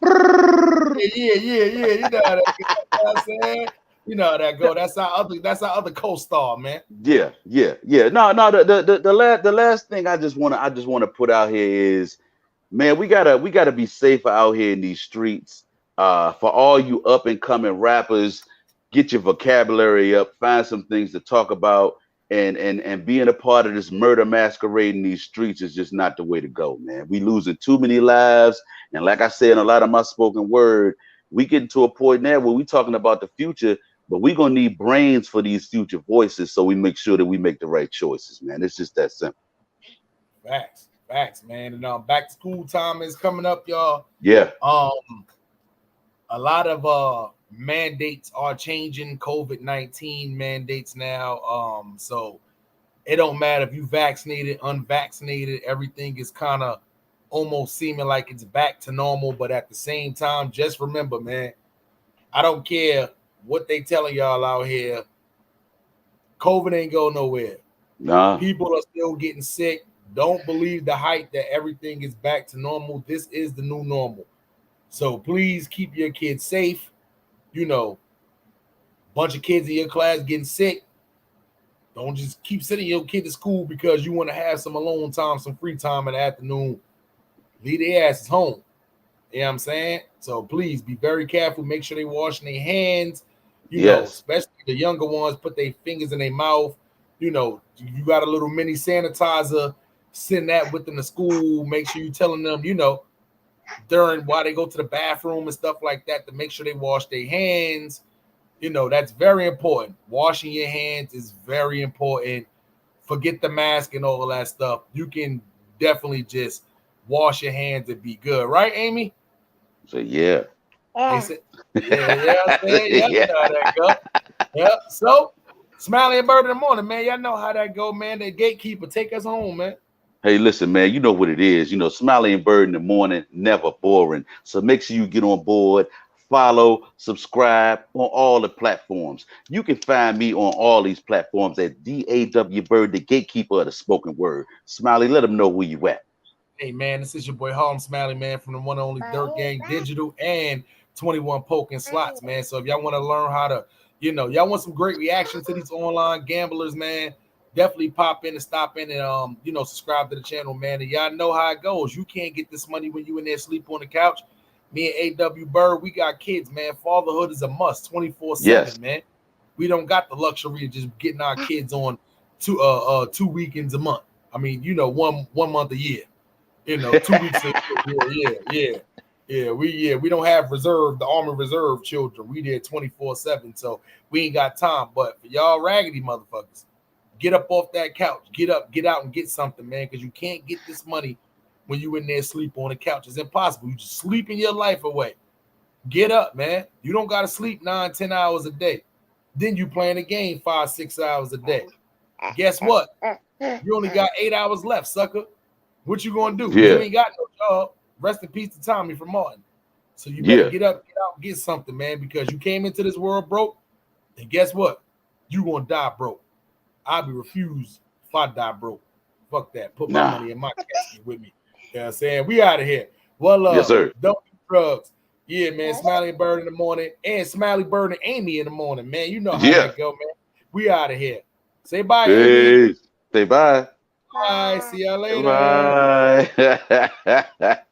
A: Yeah. You know how that go. You know what I'm saying? You know how that go. That's our other co-star, man.
B: Yeah. No. The last thing I just want to put out here is, man, we gotta be safer out here in these streets. For all you up and coming rappers, get your vocabulary up, find some things to talk about. and being a part of this murder masquerade in these streets is just not the way to go, man. We losing too many lives, and like I said in a lot of my spoken word, we getting to a point now where we talking about the future, but we gonna need brains for these future voices, so we make sure that we make the right choices, man. It's just that simple.
A: Facts, man. And back to school time is coming up, y'all.
B: Yeah.
A: A lot of mandates are changing, COVID-19 mandates now. So it don't matter if you vaccinated, unvaccinated, everything is kind of almost seeming like it's back to normal. But at the same time, just remember, man, I don't care what they telling y'all out here. COVID ain't go nowhere.
B: Nah.
A: People are still getting sick. Don't believe the hype that everything is back to normal. This is the new normal. So please keep your kids safe. You know, bunch of kids in your class getting sick. Don't just keep sending your kid to school because you want to have some alone time, some free time in the afternoon. Leave their asses home. You know what I'm saying? So please be very careful. Make sure they washing their hands. You know, especially the younger ones, put their fingers in their mouth. You know, you got a little mini sanitizer. Send that with them to school. Make sure you're telling them, you know, while they go to the bathroom and stuff like that, to make sure they wash their hands. You know, that's very important. Washing your hands is very important. Forget the mask and all of that stuff. You can definitely just wash your hands and be good. Right, Amy?
B: So, yeah.
A: Yeah. That go. Yeah. So, Smiley and Byrd in the morning, man. Y'all know how that go, man. The gatekeeper, take us home, man.
B: Hey, listen, man, you know what it is. You know, Smiley and Byrd in the morning, never boring. So make sure you get on board, follow, subscribe on all the platforms. You can find me on all these platforms at DAW Byrd, the gatekeeper of the spoken word. Smiley, let them know where you at.
A: Hey, man, this is your boy Harlem Smiley, man, from the one and only Dirt Gang Digital and 21 Poking Slots, man. So if y'all want to learn how to, you know, y'all want some great reactions to these online gamblers, man, definitely pop in and stop in and you know, subscribe to the channel, man. And y'all know how it goes. You can't get this money when you in there sleep on the couch. Me and AW Byrd, we got kids, man. Fatherhood is a must 24/7, man. We don't got the luxury of just getting our kids on 2 weekends a month. I mean, you know, one month a year. You know, 2 weeks a year. Yeah. We don't have the Army Reserve children. We there 24/7, so we ain't got time. But for y'all raggedy motherfuckers, get up off that couch. Get up, get out and get something, man, because you can't get this money when you in there sleep on the couch. It's impossible. You just sleeping your life away. Get up, man. You don't got to sleep 9-10 hours a day. Then you playing a game 5-6 hours a day. Guess what? You only got 8 hours left, sucker. What you gonna do? You ain't got no job. Rest in peace to Tommy from Martin. So you better get up, get out, get something, man, because you came into this world broke. And guess what? You gonna die broke. I'll be refused if I die broke. Fuck that. Put my money in my casket with me. You know what I'm saying? We out of here. Well,
B: yes, sir.
A: Don't do drugs. Yeah, man. Smiley and Byrd in the morning, and Smiley, Byrd, and Amy in the morning, man. You know how that go, man. We out of here. Say bye, Amy.
B: Say bye.
A: Bye. See y'all later.
B: Bye.